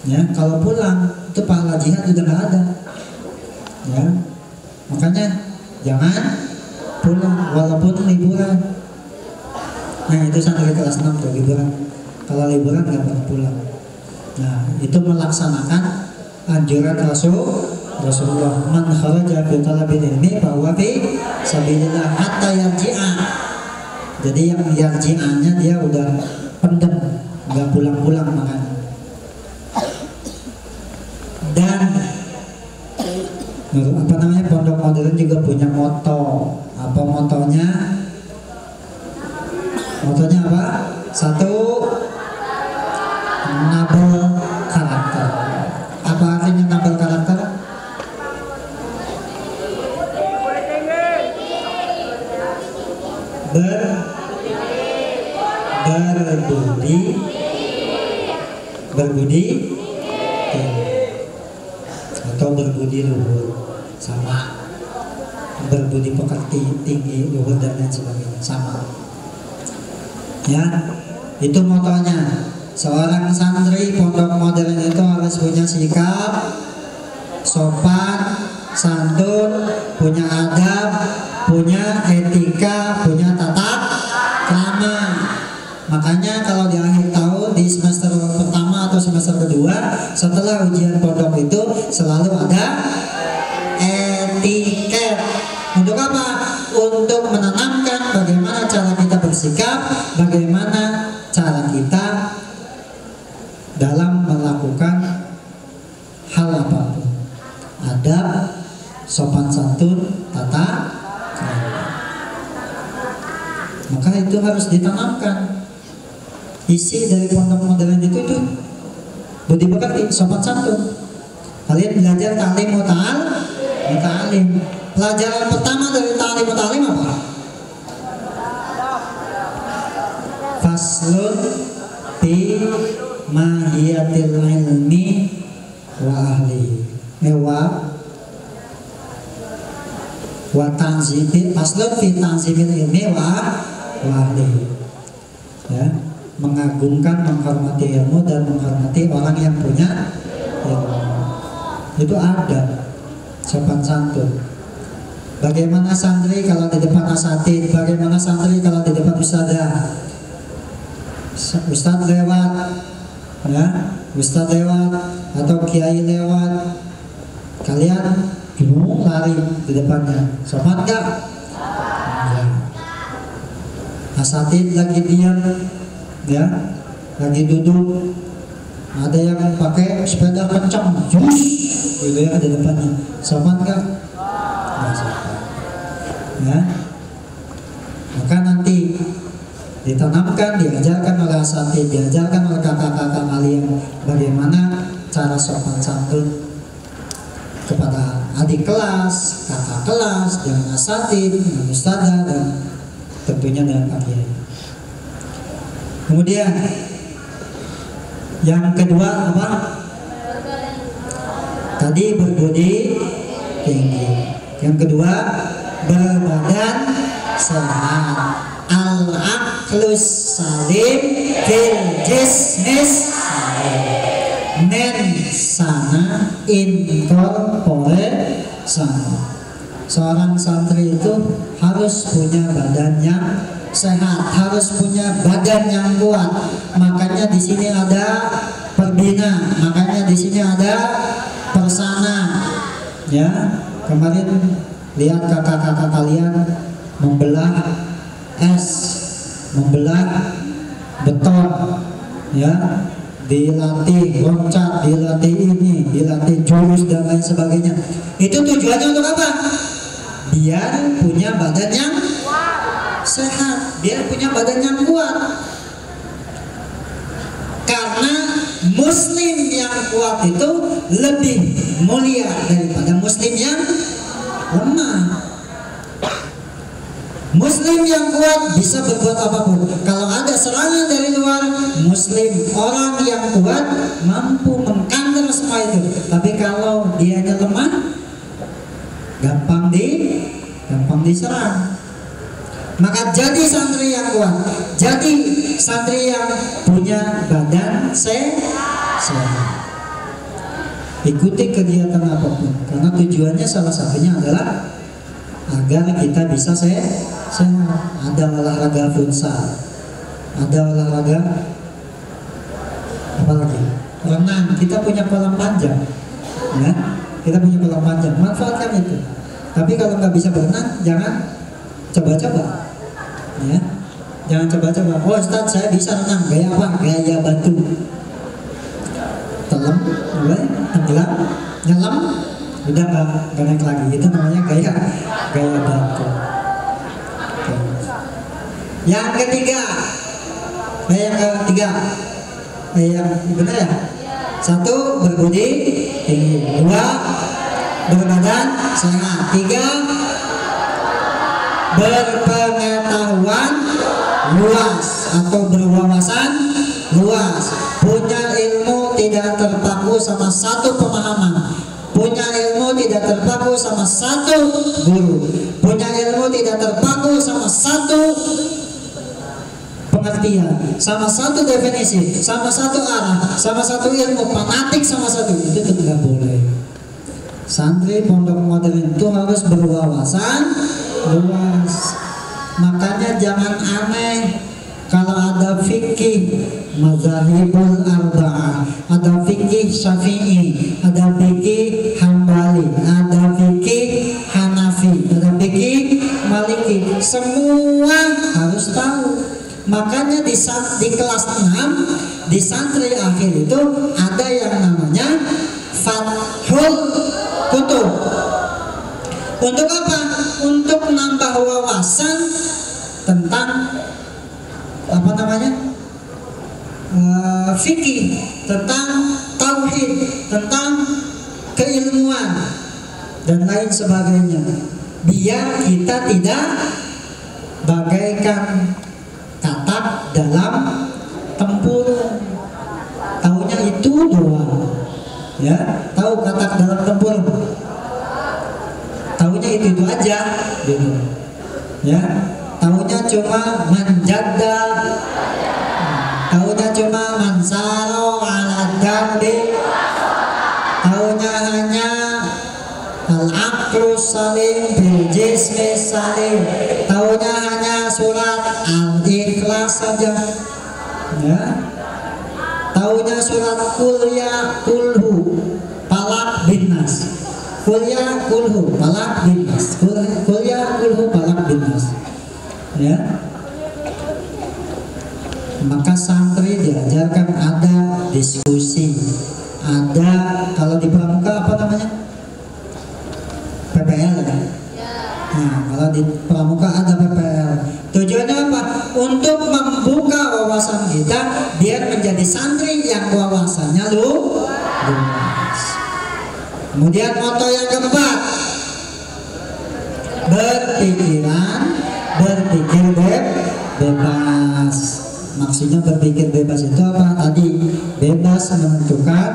ya. Kalau pulang itu pahala jihad udah nggak ada, ya. Makanya jangan pulang walaupun liburan. Nah itu santri kelas 6 tuh liburan. Kalau liburan nggak pernah pulang. Nah itu melaksanakan anjuran Rasulullah, man kharaja fi talabil ilmi fa huwa fi sabilillah hatta yarji'a. Jadi yang yarji'anya dia udah pendem, nggak pulang-pulang makanya. Dan Pondok Modern juga punya moto. Apa motonya? Motonya apa? 1, nabel karakter. Apa artinya nabel karakter? berbudi atau berbudi luhur, sama. Berbudi pekerti, tinggi, luhur dan lain sebagainya, sama. Ya, itu motonya. Seorang santri Pondok Modern itu harus punya sikap sopan, santun, punya adab, punya etika, punya tata krama. Makanya kalau di akhir tahun, di semester pertama atau semester kedua, setelah ujian pondok itu selalu ada etiket. Untuk apa? Untuk menanamkan bagaimana cara kita bersikap, bagaimana cara kita dalam melakukan hal apapun. Adab, sopan santun, tata krama. Maka itu harus ditanamkan. Isi dari Pondok Modern itu budi pekerti, sopan santun. Kalian belajar ta'lim wa ta'alim. Pelajaran pertama dari ta'lim wa ta'alim apa? Faslun fi mahiyatil ilmi wa ahli. Wa tanzimil faslun fi tanzimil ilmi wa ahli. Ya. mengagungkan, menghormati ilmu dan menghormati orang yang punya ilmu. Itu ada sopan santun. Bagaimana santri kalau di depan asatid, bagaimana santri kalau di depan ustadzah. Ustadz lewat, ya, ustadz lewat atau kiai lewat, kalian lari di depannya, sopan nggak? Ya. Asatid lagi diam, ya, lagi duduk, ada yang pakai sepeda kencang, jus, gitu ya di depannya, sopan nggak? Nggak sopan. Ya, maka nanti ditanamkan, diajarkan oleh asatid, diajarkan oleh kakak-kakak kalian bagaimana cara sopan santun kepada adik kelas, kakak kelas, dengan asatid, dengan ustadzah, dan tentunya dengan pak kiai. Kemudian yang kedua apa? Tadi berbudi tinggi. Yang kedua berbadan sehat. Al-aqlus salim fil jismis salim. Men sana incorpore sana. Seorang santri itu harus punya badan yang sehat, harus punya badan yang kuat. Makanya di sini ada perbina, makanya di sini ada persana. Ya, kemarin lihat kakak-kakak kalian membelah es, membelah beton, ya, dilatih loncat, dilatih ini, dilatih jurus dan lain sebagainya. Itu tujuannya untuk apa? Biar punya badan yang sehat, biar punya badan yang kuat. Karena muslim yang kuat itu lebih mulia daripada muslim yang lemah. Muslim yang kuat bisa berbuat apapun. Kalau ada serangan dari luar, muslim orang yang kuat mampu mengkanter semua itu. Tapi kalau dianya lemah, gampang diserang. Maka jadi santri yang kuat, jadi santri yang punya badan sehat. Ikuti kegiatan apapun, karena tujuannya salah satunya adalah agar kita bisa sehat. Ada olahraga futsal, ada olahraga apa lagi? Renang. Kita punya kolam panjang, ya. Kita punya kolam panjang, manfaatkan itu. Tapi kalau nggak bisa berenang, jangan coba-coba, ya. Jangan coba-coba. Oh Ustaz, saya bisa renang. Gaya apa? Gaya batu. Telam, tenggelam, nyelam, udah nggak naik lagi. Itu namanya gaya batu. Yang ketiga, yang benar ya. Satu, berbudi tinggi. Dua, berbadan sehat. Tiga, berpengetahuan luas atau berwawasan luas. Punya ilmu tidak terpaku sama satu pemahaman. Punya ilmu tidak terpaku sama satu guru. Punya ilmu tidak terpaku sama satu pengertian, sama satu definisi, sama satu arah, sama satu ilmu, fanatik sama satu. Itu tidak boleh. Santri pondok modern itu harus berwawasan luas. Makanya jangan aneh kalau ada fikih mazhabul arba'ah, ada fikih syafi'i, ada fikih hambali, ada fikih hanafi, ada fikih maliki. Semua harus tahu. Makanya di kelas 6 di santri akhir itu ada yang namanya Fathul Kutub. Untuk apa? Untuk menambah wawasan tentang apa namanya? Fikih, tentang tauhid, tentang keilmuan dan lain sebagainya. Biar kita tidak bagaikan katak dalam tempurung, taunya itu doang, ya. Tahu katak dalam tempurung, taunya itu aja, gitu, ya. Taunya cuma menjaga, Tahunya cuma mansaro ala darbi, tahunya hanya al-aqlu salim bil jismi salim, tahunya hanya surat al-ikhlas saja, ya. Tahunya surat kulya kulhu palak binnas, kulya kulhu palak binnas, kulya kulhu palak binnas, ya. Maka santri diajarkan ada diskusi, ada kalau di pramuka apa namanya? PPL kan? Nah, kalau di pramuka ada PPL. Tujuannya apa? Untuk membuka wawasan kita biar menjadi santri yang wawasannya luas. Kemudian moto yang keempat, berpikir bebas. Maksudnya berpikir bebas itu apa? Tadi bebas menentukan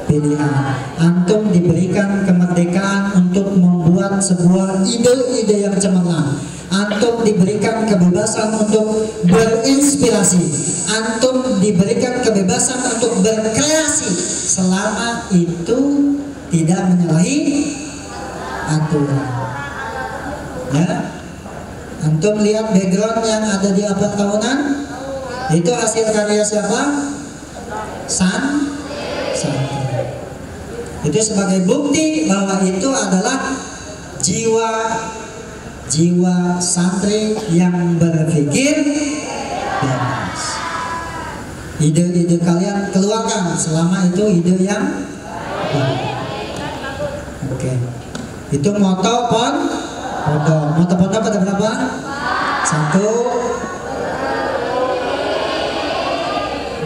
pilihan. Antum diberikan kemerdekaan untuk membuat sebuah ide-ide yang cemerlang. Antum diberikan kebebasan untuk berinspirasi. Antum diberikan kebebasan untuk berkreasi selama itu tidak menyalahi aturan. Ya, antum lihat background yang ada di abad tahunan. Itu hasil karya siapa? Santri. Itu sebagai bukti bahwa itu adalah jiwa santri yang berpikir bebas. Ide-ide kalian keluarkan selama itu ide yang baik. Oke. Itu moto pondok. Moto pondok ada berapa? 1.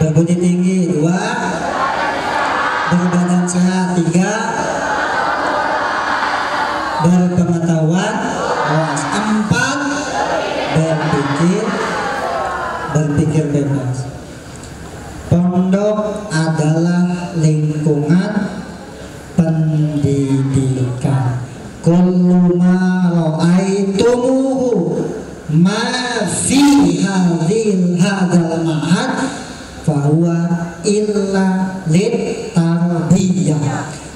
Berbudi tinggi. 2. Berbadan sehat. 3. Berpengetahuan luas. 4. Berpikir bebas. Pondok adalah lingkungan pendidikan. Kullu ma ra'aitumuhu ma fi hadzal ma'ad fahuwa illa lit-tarbiyah.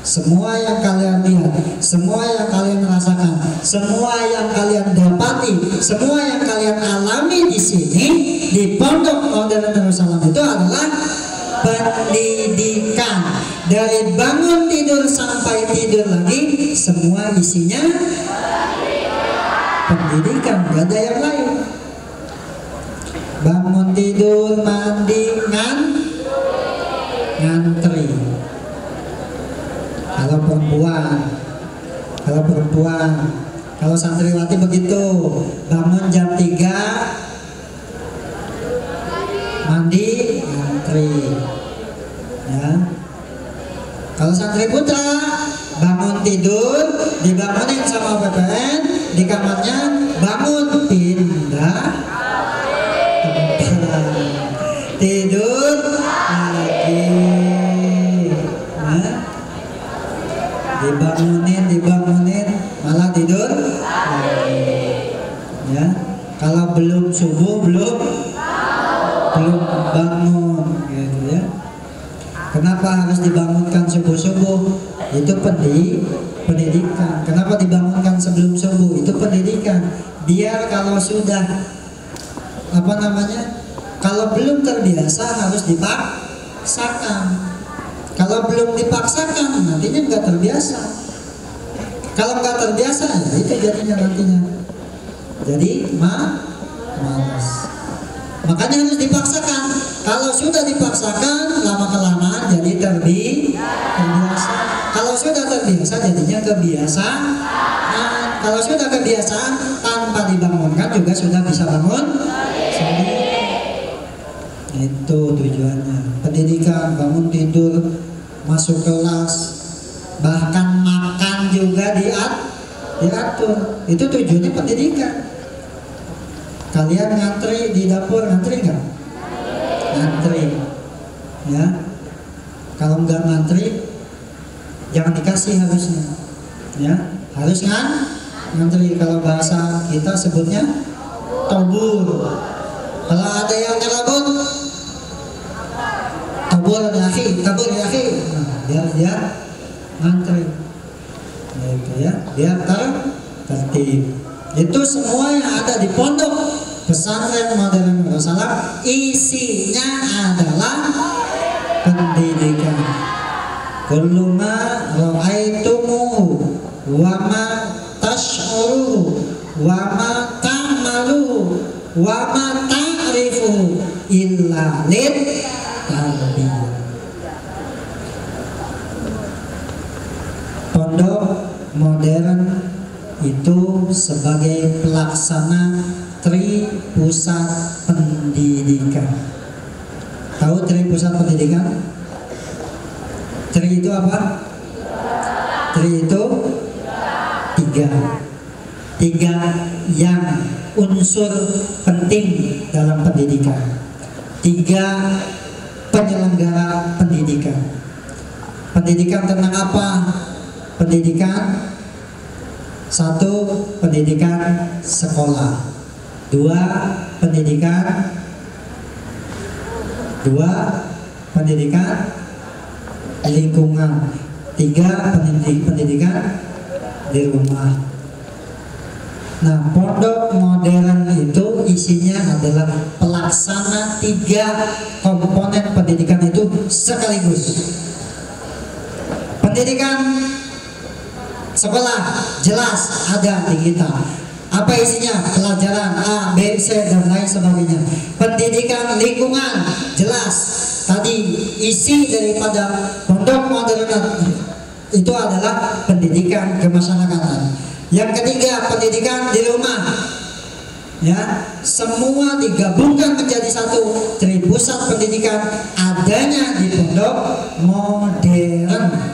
Semua yang kalian lihat, semua yang kalian rasakan, semua yang kalian dapati, semua yang kalian alami di sini di Pondok Modern Darussalam itu adalah pendidikan. Dari bangun tidur sampai tidur lagi, semua isinya pendidikan, gak ada yang lain. Bangun tidur, mandi, ngantri. Kalau perempuan, kalau santriwati begitu, bangun jam 3, mandi, ngantri, ya. Kalau santri putra, bangun tidur, dibangunin sama PPN, di kamarnya bangun pindah tempat, tidur lagi, nah, dibangunin, malah tidur lagi, ya. Kalau belum subuh, belum bangun, gitu ya. Kenapa harus dibangunkan subuh-subuh? Itu pendidikan. Kenapa dibangunkan sebelum subuh? Itu pendidikan. Biar kalau sudah kalau belum terbiasa harus dipaksakan. Kalau belum dipaksakan nantinya nggak terbiasa. Kalau nggak terbiasa ya itu jadinya nantinya. Jadi malas. Makanya harus dipaksakan. Kalau sudah dipaksakan, lama-kelamaan jadi terbiasa. Kalau sudah terbiasa, jadinya kebiasaan. Kalau sudah kebiasaan, tanpa dibangunkan juga sudah bisa bangun sendiri. Itu tujuannya. Pendidikan, bangun tidur, masuk kelas, bahkan makan juga diatur. Itu tujuannya pendidikan. Kalian ngantri di dapur, ngantri nggak? Ngantri, ya. Kalau nggak ngantri, jangan dikasih harusnya, ya. Harus ngantri. Kalau bahasa kita sebutnya tobur. Kalau ada yang nyerabut, tabur ya akhi. Nah, dia ngantri. Nah, itu ya, dia tertib. Itu semua yang ada di pondok pesantren modern Rasulullah isinya adalah pendidikan. Kullu ma ra'aitumuhu wa ma tash'uruhu wa ma ta'maluhu wa ma ta'rifuhu illa lil tarbiyah. Pondok modern itu sebagai pelaksana Tri Pusat Pendidikan. Tahu Tri Pusat Pendidikan? Tri itu apa? Tri itu tiga yang unsur penting dalam pendidikan. 3 penyelenggara pendidikan. Pendidikan tentang apa? Pendidikan 1. Pendidikan sekolah. 2. Pendidikan lingkungan. 3. Pendidikan di rumah. Nah, pondok modern itu isinya adalah pelaksana 3 komponen pendidikan itu sekaligus. Pendidikan sekolah jelas ada di kita. Apa isinya? Pelajaran A, B, C dan lain sebagainya. Pendidikan lingkungan jelas. Tadi isi daripada pondok modern itu adalah pendidikan kemasyarakatan. Yang ketiga, pendidikan di rumah. Ya, semua digabungkan menjadi satu. Tri Pusat Pendidikan adanya di pondok modern.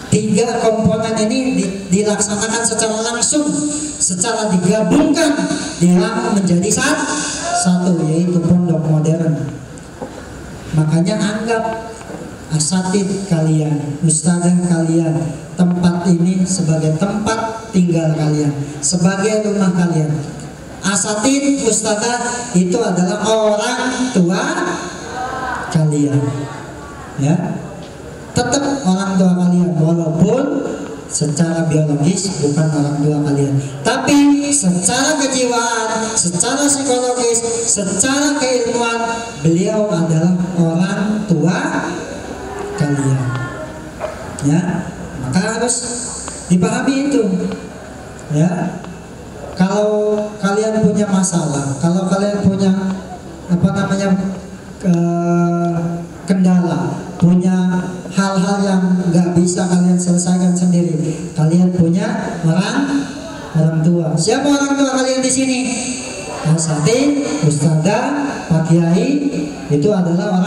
3 komponen ini dilaksanakan secara langsung, secara digabungkan menjadi satu, yaitu pondok modern. Makanya anggap asatid kalian, ustadzah kalian, tempat ini sebagai tempat tinggal kalian, sebagai rumah kalian. Asatid, ustadzah itu adalah orang tua kalian, ya. Tetap orang tua kalian, walaupun secara biologis bukan orang tua kalian, tapi secara kejiwaan, secara psikologis, secara keilmuan, beliau adalah orang tua kalian. Ya, maka harus dipahami itu. Ya, kalau kalian punya masalah, kalau kalian punya kendala, punya hal-hal yang nggak bisa kalian selesaikan sendiri, kalian punya orang tua. Siapa orang tua kalian di sini? Asatid, ustadzah, pak kiai, itu adalah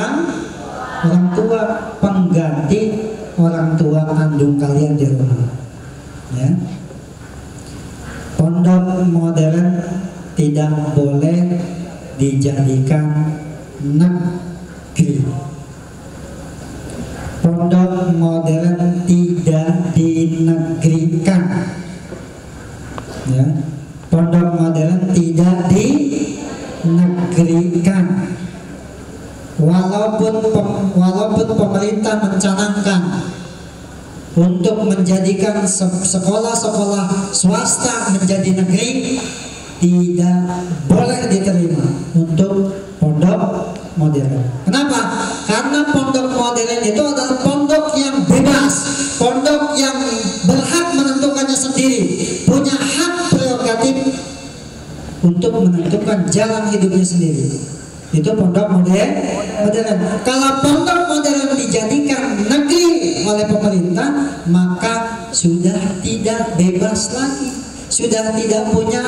orang tua, pengganti orang tua kandung kalian di rumah. Ya. Pondok modern tidak boleh dijadikan negeri. Pondok modern tidak dinegrikan. Ya. Pondok modern tidak dinegrikan. Walaupun pemerintah mencanangkan untuk menjadikan sekolah-sekolah swasta menjadi negeri, tidak boleh diterima untuk pondok modern. Kenapa? Karena pondok modern itu adalah pondok yang bebas, pondok yang berhak menentukannya sendiri, punya hak prerogatif untuk menentukan jalan hidupnya sendiri. Itu pondok modern. Kalau pondok modern dijadikan negeri oleh pemerintah, maka sudah tidak bebas lagi, sudah tidak punya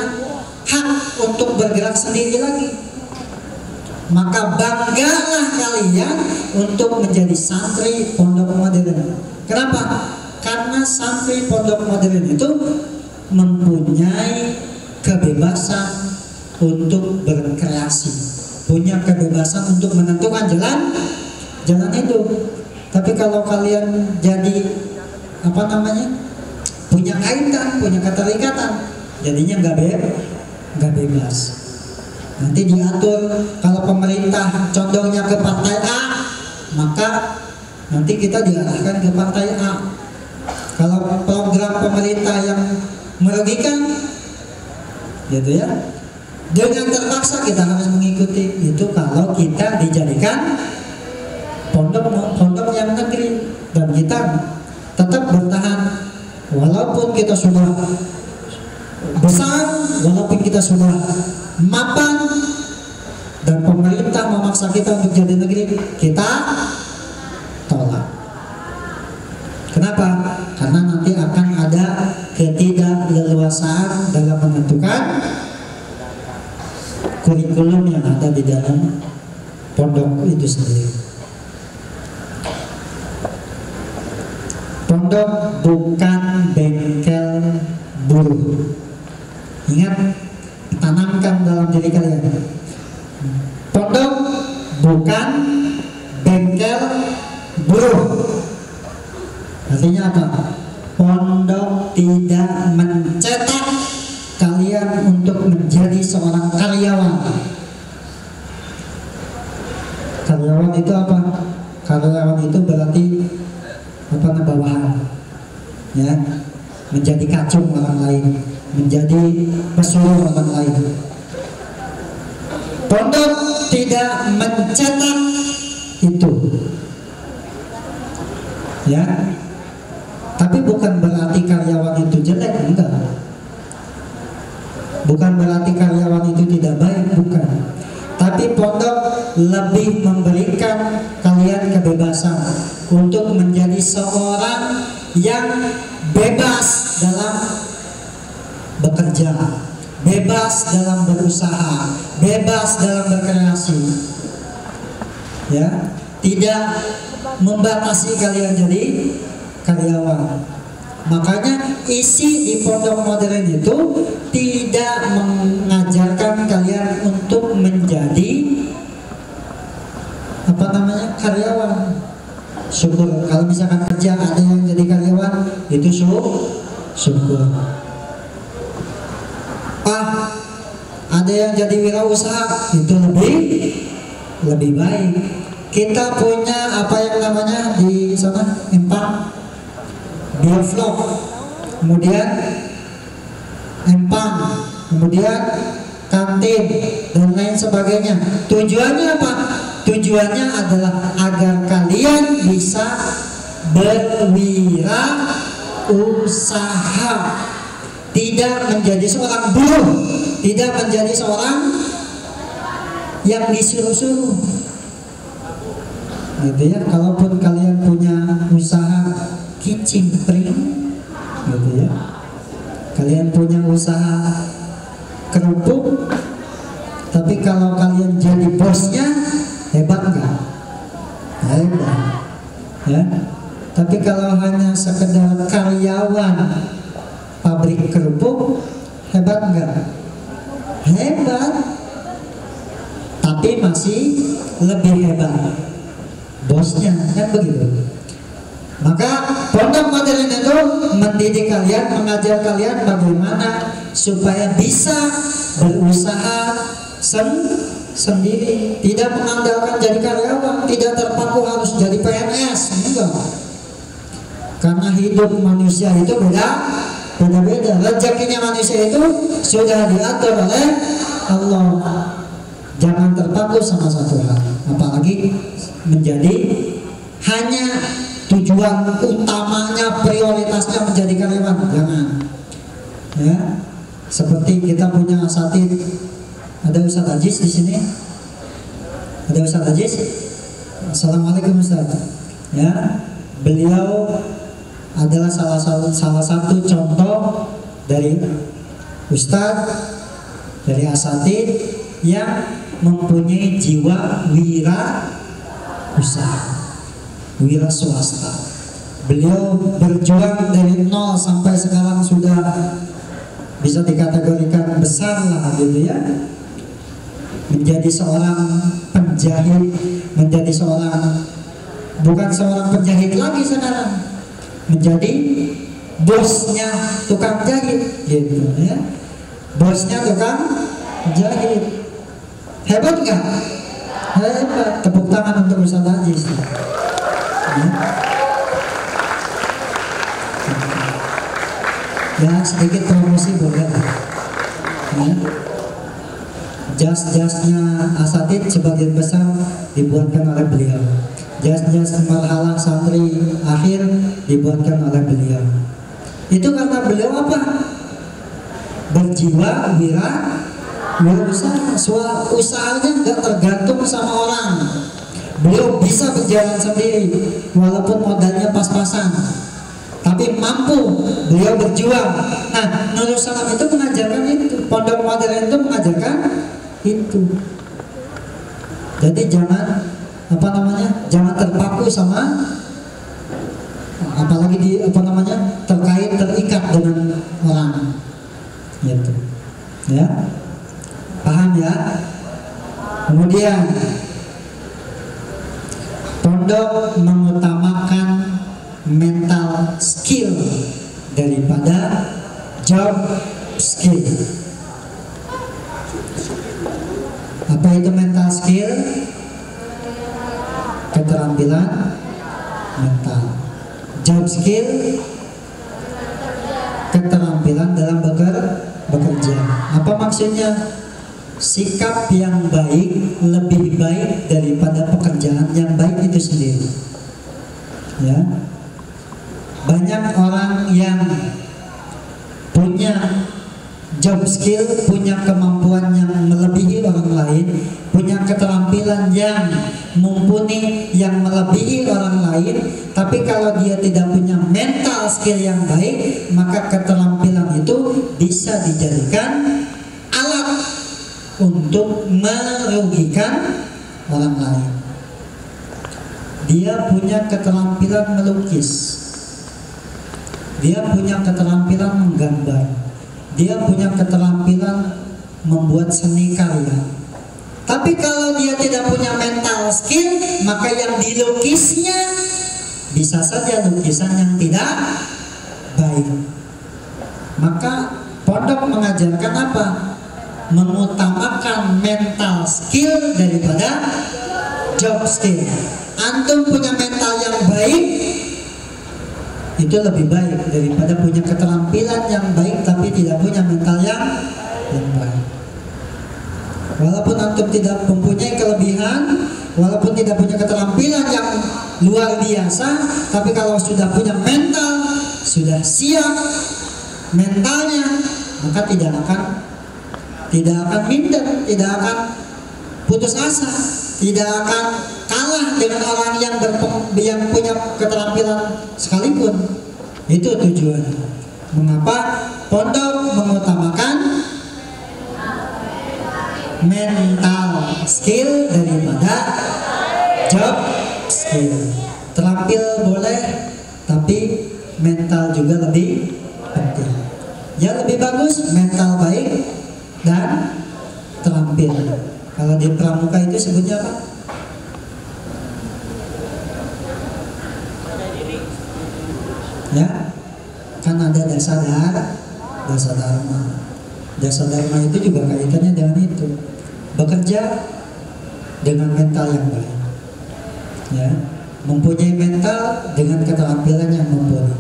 hak untuk bergerak sendiri lagi. Maka banggalah kalian untuk menjadi santri pondok modern. Kenapa? Karena santri pondok modern itu mempunyai kebebasan untuk berkreasi, punya kebebasan untuk menentukan jalan hidup. Tapi kalau kalian jadi punya kaitan, punya keterikatan, jadinya nggak bebas. Nanti diatur, kalau pemerintah condongnya ke partai A, maka nanti kita diarahkan ke partai A. Kalau program pemerintah yang merugikan, gitu ya, dengan terpaksa kita harus mengikuti. Itu kalau kita dijadikan pondok yang negeri dan kita tetap bertahan walaupun kita sudah besar, walaupun kita sudah mapan dan pemerintah memaksa kita untuk jadi negeri, kita tolak. Kenapa? Karena nanti akan ada ketidakleluasaan dalam menentukan kurikulum yang ada di dalam pondok itu sendiri. Pondok bukan bengkel buruh. Ingat, tanamkan dalam diri kalian. Pondok bukan bengkel buruh. Artinya apa? Pondok tidak mencetak kalian untuk menjadi seorang karyawan. Karyawan itu apa? Karyawan itu berarti apa, bawahan, ya, menjadi kacung orang lain, menjadi pesuruh orang lain. Pondok tidak mencetak itu, ya. Tapi bukan berarti karyawan itu jelek, enggak. Bukan berarti karyawan itu tidak baik, bukan. Tapi pondok lebih memberikan kalian kebebasan untuk menjadi seorang yang bebas dalam bekerja, bebas dalam berusaha, bebas dalam berkreasi, ya, tidak membatasi kalian jadi karyawan. Makanya isi di pondok modern itu tidak mengajarkan kalian untuk menjadi apa namanya, karyawan. Syukur kalau misalkan kerja ada yang jadi karyawan, itu syukur. Ada yang jadi wirausaha, itu lebih baik. Kita punya apa yang namanya di sana, Empang, Bioflok, kemudian Empang, kemudian kantin dan lain sebagainya. Tujuannya apa? Tujuannya adalah agar kalian bisa berwirausaha, tidak menjadi seorang buruh, tidak menjadi seorang yang disuruh-suruh, gitu ya. Kalaupun kalian punya usaha kicimpring, gitu ya, kalian punya usaha kerupuk, tapi kalau kalian jadi bosnya, hebat nggak? Hebat, ya. Tapi kalau hanya sekedar karyawan pabrik kerupuk, hebat nggak? Hebat, tapi masih lebih hebat bosnya, kan begitu. Maka pondok modern itu mendidik kalian, mengajar kalian bagaimana supaya bisa berusaha sendiri, tidak mengandalkan jadi karyawan, tidak terpaku harus jadi PNS, enggak. Karena hidup manusia itu beda-beda. Rezekinya manusia itu sudah diatur oleh Allah. Jangan terpaku sama satu hal, apalagi menjadi hanya tujuan utamanya, prioritasnya menjadi karyawan. Jangan, ya. Seperti kita punya asatid, ada Ustadz Ajis di sini, ada Ustadz Ajis. Assalamualaikum Ustadz. Ya, beliau adalah salah satu contoh dari Ustadz, dari asatid yang mempunyai jiwa wirausaha, wira swasta. Beliau berjuang dari nol sampai sekarang sudah bisa dikategorikan besar lah, gitu ya. Menjadi seorang penjahit, menjadi seorang, bukan seorang penjahit lagi sekarang, menjadi bosnya tukang jahit, gitu ya. Bosnya tukang jahit. Hebat nggak? Hebat. Tepuk tangan untuk Ustadz Ajis. Ya, sedikit promosi boleh. Ya. Jas-jasnya asatid sebagian besar dibuatkan oleh beliau. Jas-jas marhalah santri akhir dibuatkan oleh beliau. Itu karena beliau apa? Berjiwa usaha. Usahanya nggak tergantung sama orang. Beliau bisa berjalan sendiri walaupun modalnya pas-pasan, tapi mampu beliau berjuang. Nah, Nurul Salam itu mengajarkan itu, pondok modern itu mengajarkan itu. Jadi jangan jangan terpaku sama, apalagi terikat dengan orang, gitu. Ya, paham ya? Kemudian pondok mengutamakan mental skill daripada job skill. Apa itu mental skill? Keterampilan mental. Job skill, keterampilan dalam bekerja. Apa maksudnya? Sikap yang baik lebih baik daripada pekerjaan yang baik itu sendiri. Ya, banyak orang yang punya job skill, punya kemampuan yang melebihi orang lain, punya keterampilan yang mumpuni, yang melebihi orang lain, tapi kalau dia tidak punya mental skill yang baik, maka keterampilan itu bisa dijadikan alat untuk merugikan orang lain. Dia punya keterampilan melukis, dia punya keterampilan menggambar, dia punya keterampilan membuat seni karya. Tapi kalau dia tidak punya mental skill, maka yang dilukisnya bisa saja lukisan yang tidak baik. Maka pondok mengajarkan apa? Mengutamakan mental skill daripada job skill. Antum punya mental yang baik, itu lebih baik daripada punya keterampilan yang baik tapi tidak punya mental yang baik. Walaupun antum tidak mempunyai kelebihan, walaupun tidak punya keterampilan yang luar biasa, tapi kalau sudah punya mental, sudah siap mentalnya, maka tidak akan minder, tidak akan putus asa, tidak akan kalah dengan orang yang punya keterampilan sekalipun. Itu tujuannya. Mengapa pondok mengutamakan mental skill daripada job skill? Terampil boleh, tapi mental juga lebih penting. Ya, lebih bagus mental baik dan terampil. Kalau di pramuka itu sebutnya apa? Ya, kan ada dasa dharma. Dasa dharma itu juga kaitannya dengan itu. Bekerja dengan mental yang baik. Ya, mempunyai mental dengan keterampilan yang mumpuni.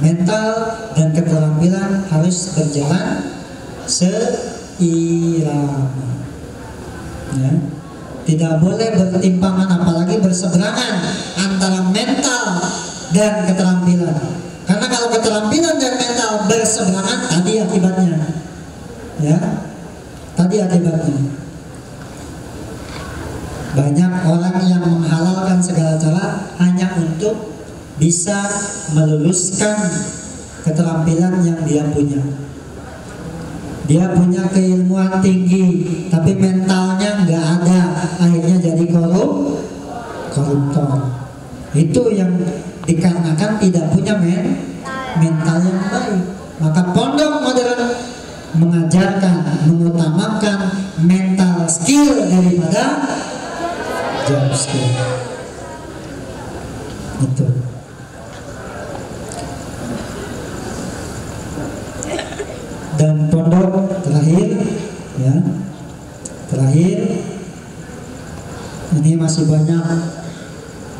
Mental dan keterampilan harus berjalan seirama. Ya, tidak boleh bertimpangan, apalagi berseberangan antara mental dan keterampilan. Karena kalau keterampilan dan mental berseberangan, tadi akibatnya. Ya, tadi akibatnya. Banyak orang yang menghalalkan segala cara hanya untuk bisa meluluskan keterampilan yang dia punya. Dia punya keilmuan tinggi, tapi mentalnya nggak ada, akhirnya jadi koruptor. Itu yang dikarenakan tidak punya mental yang baik. Maka pondok modern mengajarkan, mengutamakan mental skill daripada job skill. Itu. Dan pondok terakhir, ya, terakhir ini masih banyak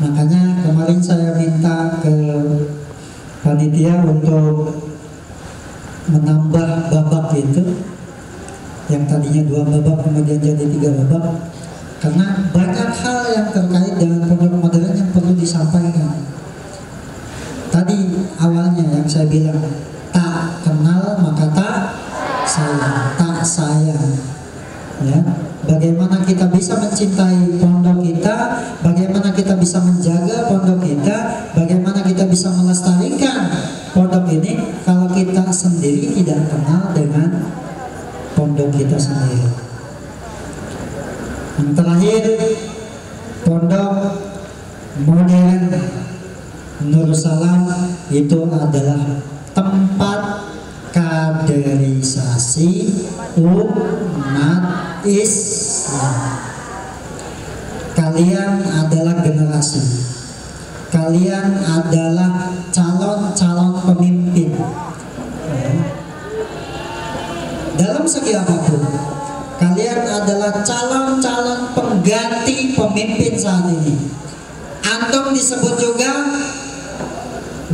Makanya kemarin saya minta ke panitia untuk menambah babak itu, yang tadinya 2 babak kemudian jadi 3 babak, karena banyak hal yang terkait dengan pondok modern yang perlu disampaikan. Tadi awalnya yang saya bilang, tak kenal maka tak sayang, ya. Bagaimana kita bisa mencintai pondok kita, bagaimana kita bisa menjaga pondok kita, bagaimana kita bisa melestarikan pondok ini kalau kita sendiri tidak kenal dengan pondok kita sendiri. Yang terakhir, pondok modern Nursalam itu adalah tempat kaderisasi umat Islam. Kalian adalah generasi, kalian adalah calon-calon pemimpin dalam segi apapun. Kalian adalah calon-calon pengganti pemimpin saat ini. Antum disebut juga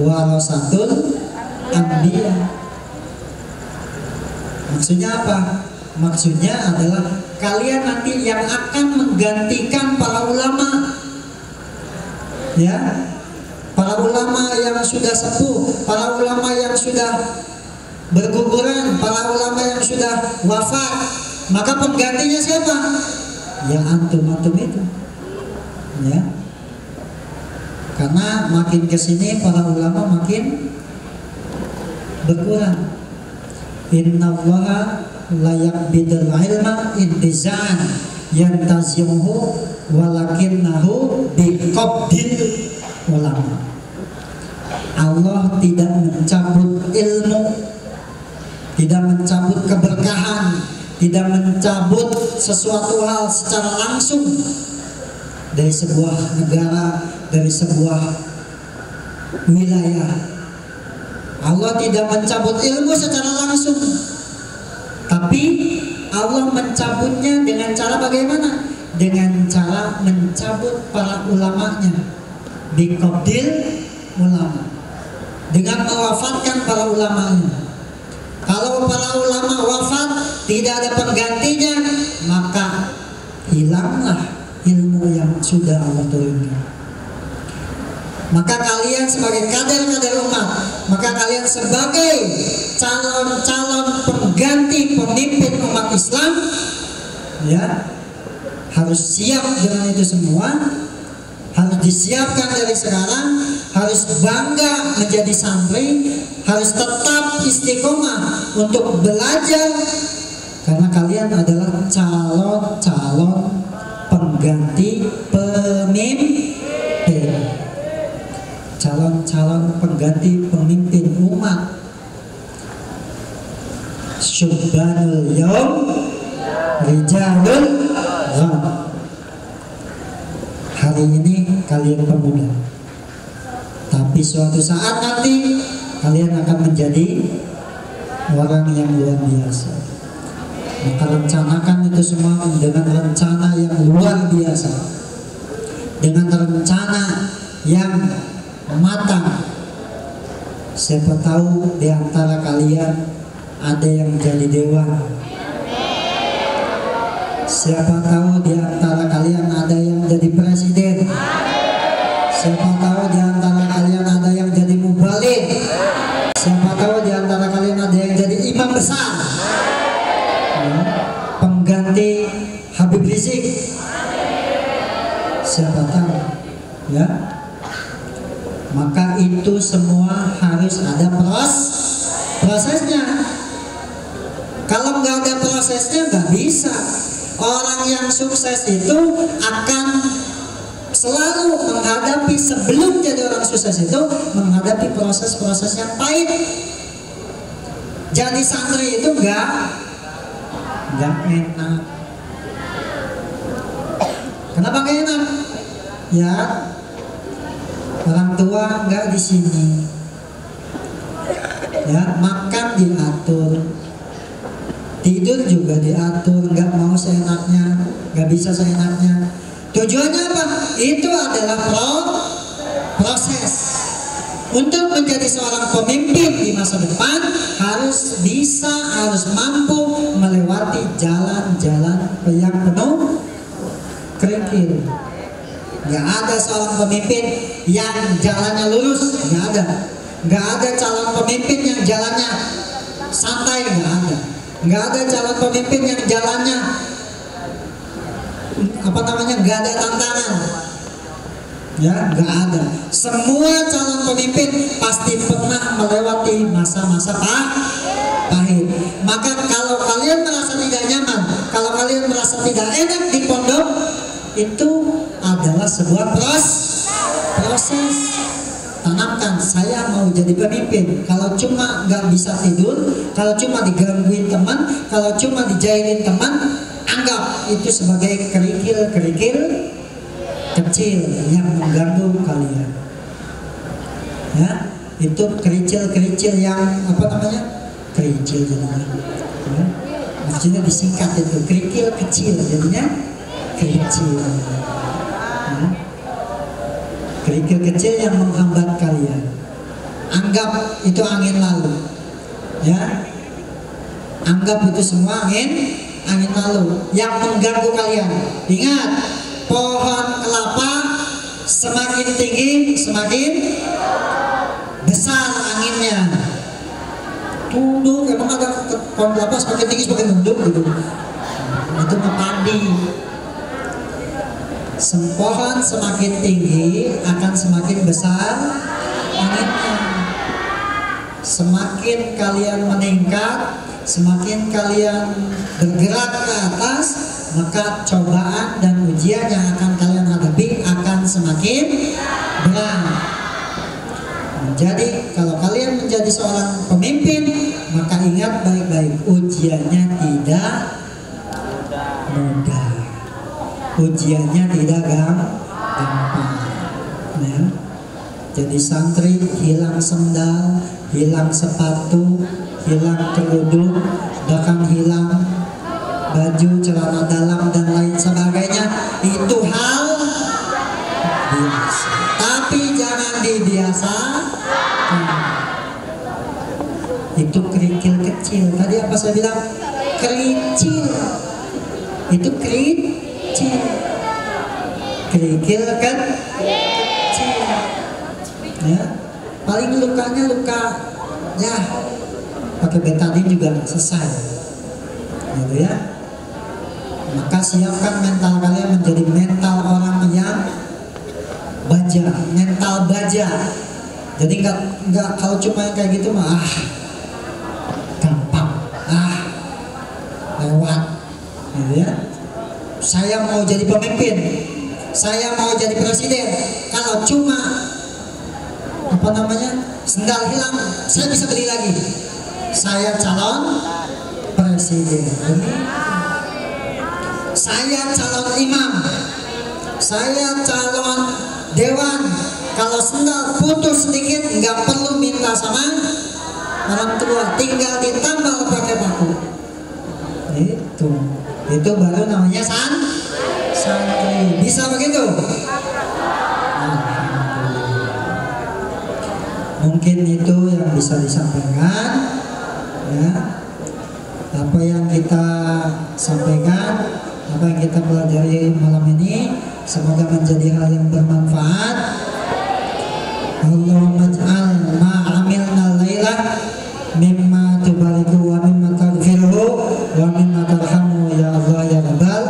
warasatul anbiya. Maksudnya apa? Maksudnya adalah kalian nanti yang akan menggantikan para ulama, ya, para ulama yang sudah sepuh, para ulama yang sudah berguguran, para ulama yang sudah wafat. Maka penggantinya siapa? Ya antum-antum itu, ya. Karena makin kesini para ulama makin berkurang. Innallaha la yaqbidul ilma intiza'an yantazi'uhu walakinnahu biqabdil ulama. Allah tidak mencabut ilmu, tidak mencabut keberkahan, tidak mencabut sesuatu hal secara langsung dari sebuah negara, dari sebuah wilayah. Allah tidak mencabut ilmu secara langsung, tapi Allah mencabutnya dengan cara bagaimana? Dengan cara mencabut para ulamanya, biqabdil ulama, dengan mewafatkan para ulamanya. Kalau para ulama wafat, tidak ada penggantinya, maka hilanglah ilmu yang sudah Allah turunkan. Maka kalian sebagai kader-kader umat, maka kalian sebagai calon-calon pengganti pemimpin umat Islam, ya, harus siap dengan itu semua. Harus disiapkan dari sekarang, harus bangga menjadi santri, harus tetap istiqomah untuk belajar, karena kalian adalah calon-calon pengganti pemimpin, calon-calon pengganti pemimpin umat. Syubhanul yaum rijalul ghad. Hari ini kalian pemuda, tapi suatu saat nanti kalian akan menjadi orang yang luar biasa. Maka rencanakan itu semua dengan rencana yang luar biasa, dengan rencana yang matang. Siapa tahu di antara kalian ada yang jadi dewan. Siapa tahu di antara kalian ada yang jadi presiden. Siapa tahu di antara kalian ada yang jadi mubalik. Siapa tahu di antara kalian ada yang jadi imam besar, ya, pengganti Habib Rizik. Siapa tahu, ya. Maka itu semua harus ada prosesnya. Kalau nggak ada prosesnya nggak bisa. Orang yang sukses itu akan selalu menghadapi, sebelum jadi orang sukses itu menghadapi proses-proses yang pahit. Jadi santri itu nggak enak. Kenapa nggak enak? Ya, orang tua nggak di sini. Ya, makan diatur, tidur juga diatur, nggak mau seenaknya, nggak bisa seenaknya. Tujuannya apa? Itu adalah proses. Untuk menjadi seorang pemimpin di masa depan harus mampu melewati jalan-jalan yang penuh kerikil. Gak ada seorang pemimpin yang jalannya lurus, gak ada. Gak ada calon pemimpin yang jalannya santai, gak ada. Gak ada calon pemimpin yang jalannya gak ada tantangan. Ya, gak ada. Semua calon pemimpin pasti pernah melewati masa-masa pahit. Maka kalau kalian merasa tidak nyaman, kalau kalian merasa tidak enak di pondok, itu adalah sebuah proses. Tanamkan, saya mau jadi pemimpin. Kalau cuma gak bisa tidur, kalau cuma digangguin teman, kalau cuma dijailin teman, anggap itu sebagai kerikil kecil yang mengganggu kalian. Ya, itu kericil yang kericil jadinya. Ya, maksudnya disingkat itu kerikil kecil jadinya kericil. Ya, kerikil kecil yang menghambat kalian. Anggap itu angin lalu. Ya, anggap itu semua angin lalu yang mengganggu kalian. Ingat, pohon kelapa semakin tinggi semakin besar anginnya. Tunduk, emang ada pohon kelapa semakin tinggi semakin tunduk gitu. Itu padi. Pohon semakin tinggi akan semakin besar anginnya. Semakin kalian meningkat, semakin kalian bergerak ke atas, maka cobaan dan ujian yang akan kalian hadapi akan semakin berat. Jadi kalau kalian menjadi seorang pemimpin, maka ingat baik-baik, ujiannya tidak mudah, ujiannya tidak gampang. Ya. Jadi santri hilang sendal, hilang sepatu, hilang kerudung, bahkan hilang baju, celana dalam dan lain sebagainya, itu hal biasa. Tapi jangan dibiasakan. Itu kerikil kecil. Tadi apa saya bilang? Kericil. Itu kericil. Kerikil kan? Kecil. Ya. Paling lukanya luka ya pakai betadine juga selesai. Gitu ya. Maka siapkan mental kalian menjadi mental orang yang baja, mental baja. Jadi nggak kalau cuma kayak gitu mah gampang, lewat, gitu ya. Saya mau jadi pemimpin, saya mau jadi presiden. Kalau cuma sendal hilang, saya bisa beli lagi. Saya calon presiden. Saya calon imam, saya calon dewan. Kalau sendal putus sedikit, nggak perlu minta sama orang tua, tinggal ditambal pakai paku. Itu baru namanya santri. Bisa begitu? Mungkin itu yang bisa disampaikan. Ya, apa yang kita sampaikan, apa yang kita pelajari malam ini, semoga menjadi hal yang bermanfaat. Allahumma ij'al ma 'amilna lailah mimma tubariku wa mimma taghfiruhu wa mimma tarhamu ya Allah ya Rabbal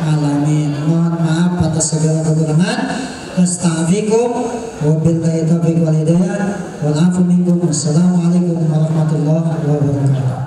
alamin. Mohon maaf atas segala kekurangan. Astaghfirukum wa billahi taufiq wal hidayah wal afu minkum. Wassalamualaikum warahmatullahi wabarakatuh.